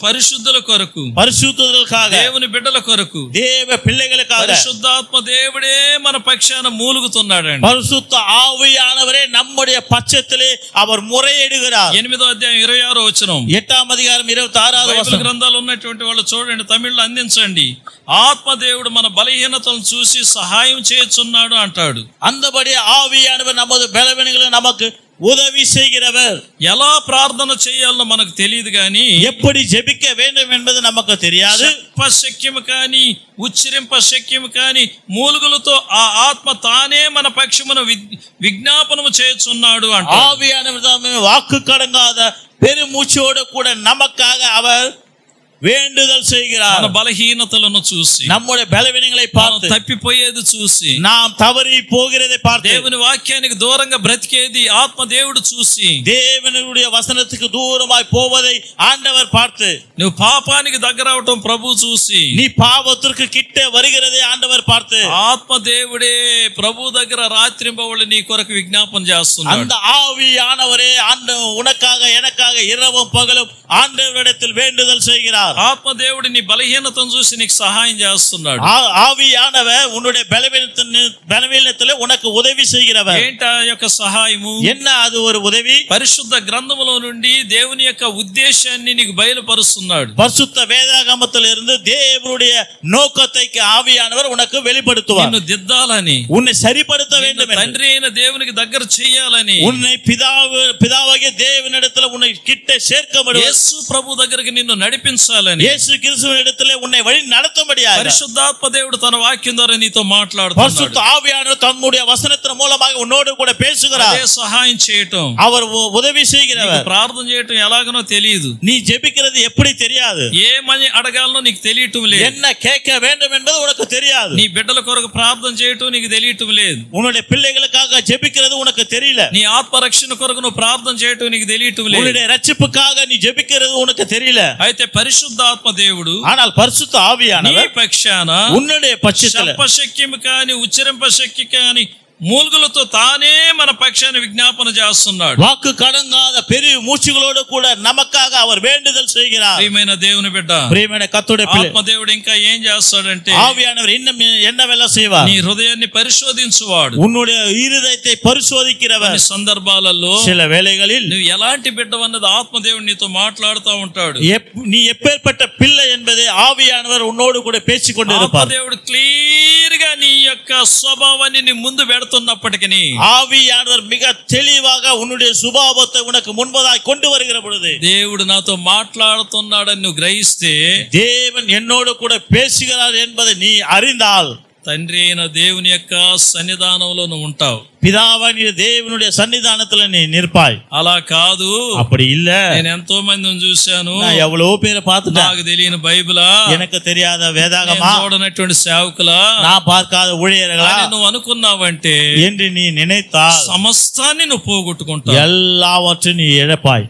పరిశుద్ధుల కొరకు, పరిశుద్ధులకాக, దేవుని బిడ్డల కొరకు, தேவ பிள்ளைகளுக்காக పరిశుద్ధాత్మ దేవుడే మన పక్షాన మూలుగుతున్నాడండి. பரிசுத்த ஆவியானவரே நம்முடைய பட்சத்திலே அவர் முறையிடுகிறார். 8వ అధ్యాయం 26వ వచనం. 8వ అధ్యాయం 26వ బైబిల్ వచనం. గ్రంథాలు ఉన్నటువంటి వాళ్ళు చూడండి, తమిళ్లో అందించండి. ఆత్మదేవుడు మన బలహీనతలను చూసి సహాయం చేయుచున్నాడు అంటాడు. அந்தபடி ஆவியானவர் நமது பலவீனங்களை நமக்கு உதவி செய்கிறவர். ఎలా ప్రార్థన చేయాలో మనకు తెలియదు గాని, எப்படி ஜெபிக்க வேண்டும் என்பது நமக்கு தெரியாது. శక్యము కానీ ఉచ్చరింప శక్యము కానీ మూలుగులతో ఆ ఆత్మ తానే మన పక్షమున విజ్ఞాపనము చేయుచున్నాడు అంటాడు. ஆவியானவர் தாமே வாக்கு கடங்காத பெருமூச்சோடு கூட நமக்காக அவர் வேண்டுதல் செய்கிறார். మన బలహీనతలను చూసి, நம்முடைய பலவீனங்களை பார்த்து, తప్పిపోయేది చూసి, நாம் தவறி போகிறதை பார்த்து, దేవుని వాక్యానికి దూరంగా బ్రతికేది ఆత్మ దేవుడు చూసి, தேவனுடைய வசனத்துக்கு தூரமாய் போவதை ஆண்டவர் பார்த்து, నువ్వు పాపానికి దగ్గర అవటం ప్రభు చూసి, நீ பாவத்திற்கு கிட்ட வருகிறதை ஆண்டவர் பார்த்து, ఆత్మ దేవుడే ప్రభు దగ్గర రాత్రింబవళ్ళు నీ కొరకు విజ్ఞాపన చేస్తున్నాడు. அந்த ஆவியானவரே உனக்காக எனக்காக இரவும் பகலும் ஆண்டவரிடத்தில் வேண்டுதல் செய்கிறார். ఆత్మ దేవుడు నీ బలహీనతను చూసి నీకు సహాయం చేస్తున్నాడు. ஆவியானவர் உன்னுடைய பலவீனத்திலே உனக்கு உதவி செய்கிறவர். ఏంటా యొక్క సహాయము? என்ன அது ஒரு உதவி? పరిశుద్ధ గ్రంథములో నుండి దేవుని యొక్క ఉద్దేశాన్ని నీకు బయలుపరుస్తున్నాడు. பரிசுத்த வேதாகமத்திலிருந்து தேவனுடைய நோக்கத்தை ஆவியானவர் உனக்கு வெளிப்படுத்துவார். నిన్ను దిద్దాలని, உன்னை சரிப்படுத்த வேண்டும், తండ్రి అయిన దేవునికి దగ్గర చేయాలని, உன்னை பிதாவாகிய தேவனிடத்தில் உன்னை கிட்ட சேர்க்கப்படுவார். యేసు ప్రభు దగ్గరికి నిన్ను నడిపించాలని, இயேசு கிறிஸ்துவினிடத்திலே உன்னை வழி நடத்தும்படியாக పరిశుద్ధాత్మ దేవుడు తన వాక్యం ద్వారా నీతో మాట్లాడుతున్నాడు. பரிசுத்த ஆவியானவர் தம்முடைய வசனத்தின் மூலமாக உன்னோடு கூட பேசுகிறார். అదే సహాయం చేయటం, அவர் உதவி செய்கிறவர். ప్రార్థన చేయటం ఎలాగనో తెలియదు. நீ ஜெபிக்கிறது எப்படி தெரியாது. ఏమని అడగాలనో నీకు తెలియటం లేదు. என்ன கேட்க வேண்டும் என்பது உனக்கு தெரியாது. నీ బిడ్డల కొరకు ప్రార్థన చేయటం నీకు తెలియటం లేదు. உன்னுடைய பிள்ளைகளுக்காக ஜெபிக்கிறது உனக்கு தெரியல. నీ ఆత్మరక్షణ కొరకు నువ్వు ప్రార్థన చేయటం నీకు తెలియటం లేదు. உன்னுடைய ரட்சிப்புக்காக நீ ஜெபிக்கிறது உனக்கு தெரியல. అయితే పరిశుద్ధాత్మ దేవుడు, ஆனால் பரிசுத்த ஆவியானவர் నీ పక్షాన உன்னுடைய பட்சத்தில் శక్యము కాని ఉచ్చరింప శక్తి కాని మూలుగులతో తానే మన పక్షాన్ని విజ్ఞాపన చేస్తున్నాడు. வாக்கு கடங்காத பெரிய மூச்சுகளோடு கூட நமக்காக அவர் வேண்டுதல் செய்கிறார். ప్రియమైన దేవుని బిడ్డ, ప్రియమైన కర్తుడే పిల్ల, ఆత్మ దేవుడు ఇంకా ఏం చేస్తాడంటే, ஆவியானவர் இன்னும் என்னவெல்லாம் செய்வார்? నీ హృదయాన్ని పరిశోధించువాడు. உன்னுடைய இருதயத்தை பரிசோதிக்கிறவர். సందర్భాలలో சில வேளைகளில் నువ్వు ఎలాంటి బిడ్డవన్నది ఆత్మదేవుడు నీతో మాట్లాడుతూ ఉంటాడు. நீ எப்பேற்பட்ட பிள்ளை என்பதை ஆவியானவர் உன்னோடு கூட பேசிக் கொண்டிருப்பார். ఆత్మదేవుడు క్లియర్ గా నీ యొక్క స్వభావాన్ని నీ ముందు పెడుతున్నప్పటికీ, ஆவியானவர் மிக தெளிவாக உன்னுடைய சுபாவத்தை உனக்கு முன்பதாய் கொண்டு வருகிற பொழுது, దేవుడు నాతో మాట్లాడుతున్నాడని నువ్వు గ్రహిస్తే, தேவன் என்னோடு கூட பேசுகிறார் என்பதை நீ அறிந்தால், తండ్రి అయిన దేవుని యొక్క సన్నిధానంలో నువ్వు ఉంటావు. பிதாவாகிய தேவனுடைய சன்னிதானத்துல நீ நிற்பாய். అలా కాదు, அப்படி இல்ல, నేను ఎంతో మందిని చూశాను, நான் எவ்வளவு பேரை பார்த்துட்டேன், నాకు తెలియని బైబిలా, எனக்கு தெரியாத வேதாகமா, చూడనటువంటి సేవకులా, நான் பார்க்காத ஊழியர்களா నువ్వు అనుకున్నావంటే என்று நீ நினைத்தால் సమస్తాన్ని నువ్వు పోగొట్టుకుంటావు. எல்லாவற்றையும் நீ இழப்பாய்.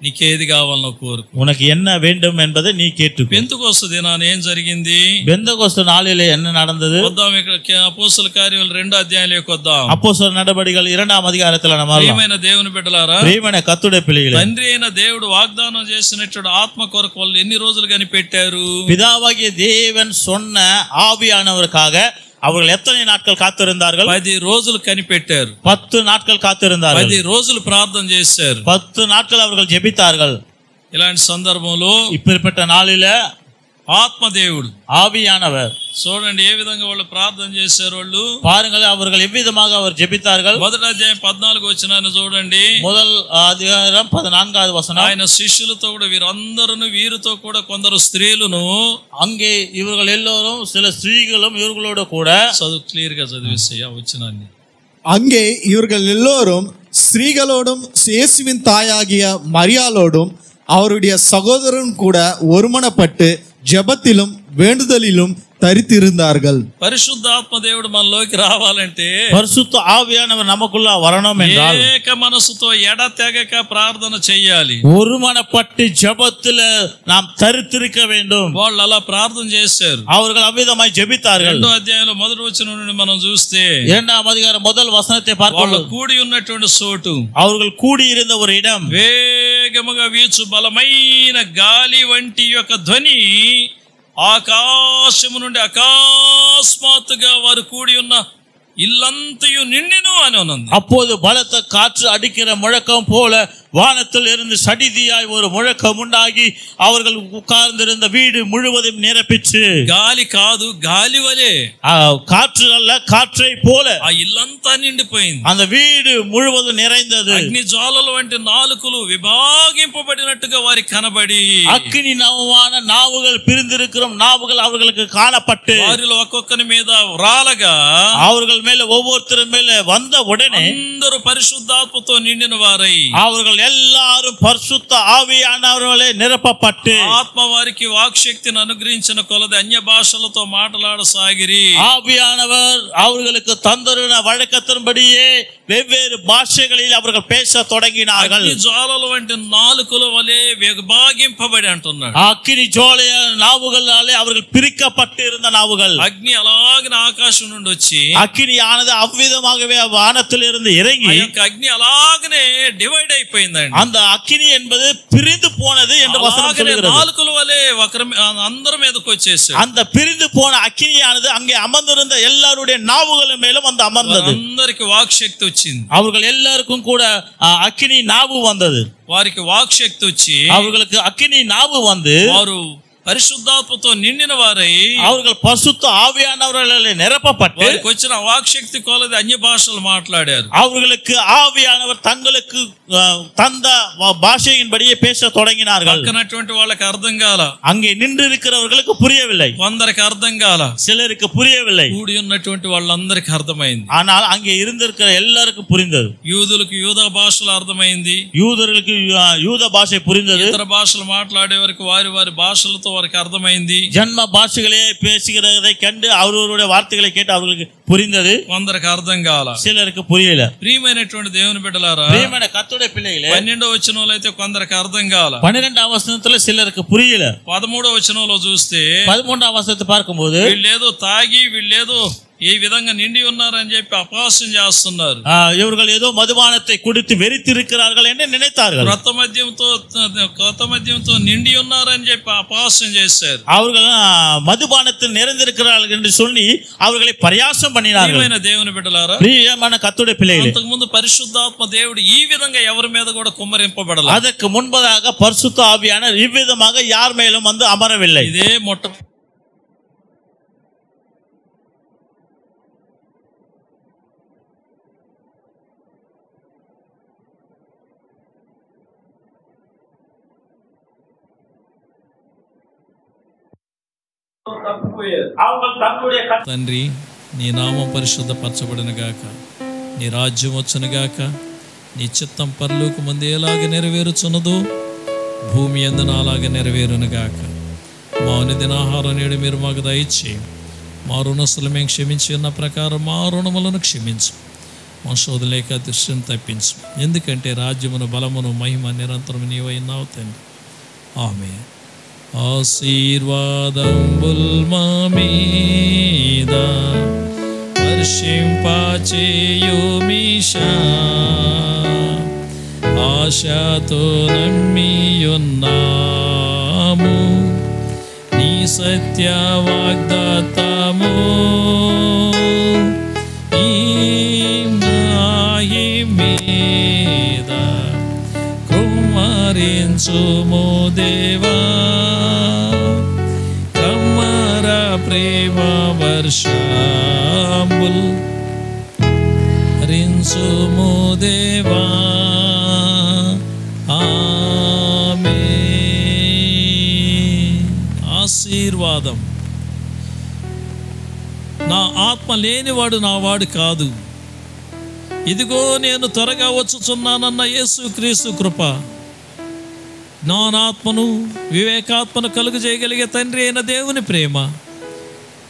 నీకేది కావాలనో కోరుకు. உனக்கு என்ன வேண்டும் என்பதை நீ கேட்டு. పెంతెకొస్తు దినాన ఏం జరిగింది? பெந்தகோஸ்து நாளிலே என்ன நடந்தது? వద్దాం ఇక్కడ అపోస్తల కార్యాలు 2వ అధ్యాయంలోకి వద్దాం. அப்போஸ்தலர் நடபடிகள் 2వ அதிகாரத்துல நம்ம ప్రియమైన దేవుని బిడ్డలారా, ప్రియమైన కర్తుడే పిల్లలే, తండ్రి అయిన దేవుడు వాగ్దానం చేసినట్టు ఆత్మ కొరకు వాళ్ళు ఎన్ని రోజులు కనిపెట్టారు? பிதாவாகிய தேவன் சொன்ன ஆவியானவருக்காக அவர்கள் எத்தனை நாட்கள் காத்திருந்தார்கள்? 10 రోజులు కనిపెట్టారు. 10 நாட்கள் காத்திருந்தார்கள். 10 రోజులు ప్రార్థన చేశారు. 10 நாட்கள் அவர்கள் ஜெபித்தார்கள். ఇలాంటి సందర్భంలో இப்படிப்பட்ட நாளில ఆత్మదేవుడు, ஆவியானவர், చూడండి ఏ విధంగా వాళ్ళు ప్రార్థన చేశారు. వాళ్ళు பாருங்கள் அவர்கள் எவ்விதமாக அவர் ஜெபித்தார்கள். 1వ అధ్యాయం 14 వచనాన్ని చూడండి. முதல் அதிகாரம் 14வது வசனம். ఆయన శిష్యులతో కూడా వీరితో కూడా కొందరు స్త్రీలను, அங்கே இவர்கள் எல்லோரும் சில ஸ்திரீகளும் இவர்களோடு கூட, చదువు క్లియర్ గా చదివేస్తాయి ఆ వచనాన్ని. அங்கே இவர்கள் எல்லோரும் ஸ்திரீகளோடும் இயேசுவின் தாயாகிய மரியாளோடும் அவருடைய சகோதரன் கூட ஒருமனப்பட்டு ஜெபத்திலும் வேண்டுதலிலும் தரித்திருந்தார்கள். పరిశుద్ధాత్మ దేవుడు మనలోకి రావాలంటే பரிசுத்த ஆவியானவர் நமக்குள்ள வரணும் என்றால் ఏక మనసుతో ఎడతెగక ప్రార్థన చేయాలి. ஒருமனப்பட்டு ஜெபத்துல நாம் தரித்திருக்க வேண்டும். వాళ్ళు అలా ప్రార్థన చేశారు. அவர்கள் அவ்விதமாய் ஜெபித்தார்கள். 2వ అధ్యాయంలో మొదటి వచనం నుండి మనం చూస్తే 2ஆம் அதிகாரம் முதல் வசனத்தை వాళ్ళు பார்க்கிறோம். కూడి ఉన్నటువంటి చోటు அவர்கள் கூடியிருந்த ஒரு இடம் వేగముగా వీచు బలమైన గాలి వంటి యొక్క ధ్వని ఆకాశము నుండి అకస్మాత్తుగా వారు కూడి ఉన్న ఇల్లంతయు నిండెను అని ఉన్నది. அப்போது பலத்த காற்று அடிக்கிற முழக்கம் போல வானத்தில் இருந்து சடிதியாய் ஒரு முழக்கம் உண்டாகி அவர்கள் உட்கார்ந்திருந்த வீடு முழுவதும் நிரப்பிச்சு. గాలి కాదు, గాలి వలె, காற்று அல்ல, காற்றை போல ఆ ఇల్లంతా నిండిపోయింది. அந்த வீடு முழுவதும் நிறைந்தது. అగ్ని జ్వాలల వంటి నాలుకలు విభాగింపబడినట్టుగా వారికి కనబడి அக்கினி நவமான நாவுகள் பிரிந்திருக்கிற நாவுகள் அவர்களுக்கு காணப்பட்டு వారిలో ఒక్కొక్కరి మీద రాలగా அவர்கள் மேல ஒவ்வொருத்தர் மேல வந்த உடனே అందరూ పరిశుద్ధాత్మతో నిండిన వారై அவர்கள் எல்லாரும் பரிசுத்த ஆவியானவர்களே நிரப்பப்பட்டு ఆత్మ వారికి వాక్శక్తిని అనుగ్రహించిన కొలది అన్య భాషలతో మాట్లాడసాగిరి. ஆவியானவர் அவர்களுக்கு தந்தருன வழக்கத்தின்படியே வெவ்வேறு பாஷைகளில் அவர்கள் பேச தொடங்கினார்கள். అగ్ని జ్వాలల వంటి నాలుకల వలె విభాగింపబడి అంటున్నాడు. அக்கினி ஜோலைய நாவுகளாலே அவர்கள் பிரிக்கப்பட்டு இருந்த நாவுகள். అగ్ని అలాగిన ఆకాశం నుండి వచ్చి அக்கினியானது அவ்விதமாகவே வானத்தில் இருந்து இறங்கி ఆ యొక్క అగ్ని అలాగనే డివైడ్ అయిపోయిందండి. அந்த அக்கினி என்பது பிரிந்து போனது என்று வசனம் சொல்கிறது. నాలుకల వలె అందరి మీదకి వచ్చేసాడు. அந்த பிரிந்து போன அக்கினியானது அங்கே அமர்ந்திருந்த எல்லாருடைய நாவுகள் மேலும் வந்து அமர்ந்தது. అందరికి వాక్శక్తి వచ్చింది. அவர்கள் எல்லாருக்கும் கூட அக்கினி நாவு வந்தது. వారికి వాక్శక్తి వచ్చి அவர்களுக்கு அக்கினி நாவு வந்து వారు పరిశుద్ధాత్మతో నిండిన వారై அவர்கள் பரிசுத்த ஆவியானவர்களால் நிரப்பப்பட்டு వారికి వచ్చిన వాక్శక్తి కొలది అన్య భాషలు మాట్లాడారు. அவர்களுக்கு ஆவியானவர் தங்களுக்கு தந்த பாஷையின்படியே பேச தொடங்கினார்கள். పక్కనటువంటి వాళ్ళకి అర్థం కాల, அங்கே நின்று இருக்கிறவர்களுக்கு புரியவில்லை, కొందరికి అర్థం కాల, சிலருக்கு புரியவில்லை. కూడి ఉన్నటువంటి వాళ్ళందరికి అర్థమైంది. ஆனால் அங்கே இருந்திருக்கிற எல்லாருக்கும் புரிந்தது. యూదులకు యూదా భాషలు అర్థమైంది, யூதர்களுக்கு யூத பாஷை புரிந்தது. ఇతర భాషలు మాట్లాడే వారికి వారి వారి భాషలతో వారికి అర్థమైంది. ஜன்ம பாஷைகளே பேசுகிறதை கண்டு அவர்களுடைய வார்த்தைகளை கேட்டு அவர்களுக்கு புரிந்தது. కొందరికి అర్థం కాల, சிலருக்கு புரியல. ప్రియమైనటువంటి దేవుని బిడ్డలారా, பிரியமான కర్తృడే పిల్లలే, 12వ వచనంలో అయితే కొందరికి అర్థం కాల, 12వ వచనంలో సిలருக்கு புரியல. 13వ వచనంలో చూస్తే 13వ వచనத்தை பார்க்கும்போது వీళ్ళేదో తాగి వీళ్ళేదో ఈ విధంగా నిండి ఉన్నారని చెప్పి అపహాస్యం చేస్తున్నారు. இவர்கள் ஏதோ மதுபானத்தை குடித்து வெறித்திருக்கிறார்கள் என்று நினைத்தார்கள். కొత్త మద్యంతో నిండి ఉన్నారని చెప్పి అపహాస్యం చేశారు. அவர்கள் மதுபானத்தில் நிறைந்திருக்கிறார்கள் என்று சொல்லி அவர்களை பரியாசம் பண்ணினார்கள். ప్రియమైన దేవుని బిడ్డలారా, பிரியமான கர்த்தருடைய பிள்ளைகளே, అంతకు ముందు పరిశుద్ధాత్మ దేవుడు ఈ విధంగా ఎవరి మీద కూడా కుమ్మరింపబడల. அதற்கு முன்பதாக பரிசுத்த ஆவியானவர் இவ்விதமாக யார் மேலும் வந்து அமரவில்லை. ఇదే తండ్రి, నీ నామం పరిశుద్ధపరచబడిన గాక, నీ రాజ్యం వచ్చును గాక, నీ చిత్తం పరలోకమందు ఎలాగ నెరవేరుచున్నదో భూమి యందు అలాగ నెరవేరును గాక. మా అనుదిన ఆహారం నేడు మీరు మాకు దయచేయండి. మా రుణస్తులు మేము క్షమించి ఉన్న ప్రకారం మా రుణములను క్షమించు. మా శోధలేక దృష్టిని తప్పించు. ఎందుకంటే రాజ్యమును, బలమును, మహిమ నిరంతరం నీవైనావు తండ్రి. ఆమేన్. ఆశీర్వాదంబుల్ మా మీద వర్షింపచేయుమీశా, ఆశతో నమ్మియున్నాము నీ సత్య వాగ్దాతము. ఈ మాయి మీద కుమ్మరించుము దేవా, కమ్మర ప్రేమ వర్షంబుల్ రించుము దేవా. ఆమేన్. ఆశీర్వాదం. నా ఆత్మ లేనివాడు నా వాడు కాదు. ఇదిగో నేను త్వరగా వచ్చుచున్నానన్న యేసుక్రీస్తు కృప, జ్ఞానాత్మను వివేకాత్మను కలుగు చేయగలిగే తండ్రి అయిన దేవుని ప్రేమ,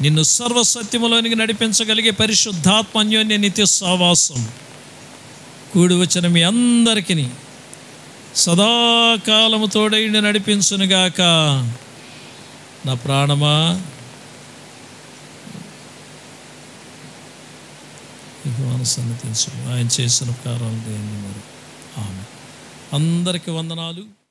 నిన్ను సర్వసత్యములోనికి నడిపించగలిగే పరిశుద్ధాత్మ అన్యోన్య నిత్య సహవాసం కూడి వచ్చిన మీ అందరికీ సదాకాలము తోడైండి నడిపించునుగాక. నా ప్రాణమా సన్నతించు, ఆయన చేసిన ఉపకారాలు దేన్ని మరి. ఆమె అందరికీ వందనాలు.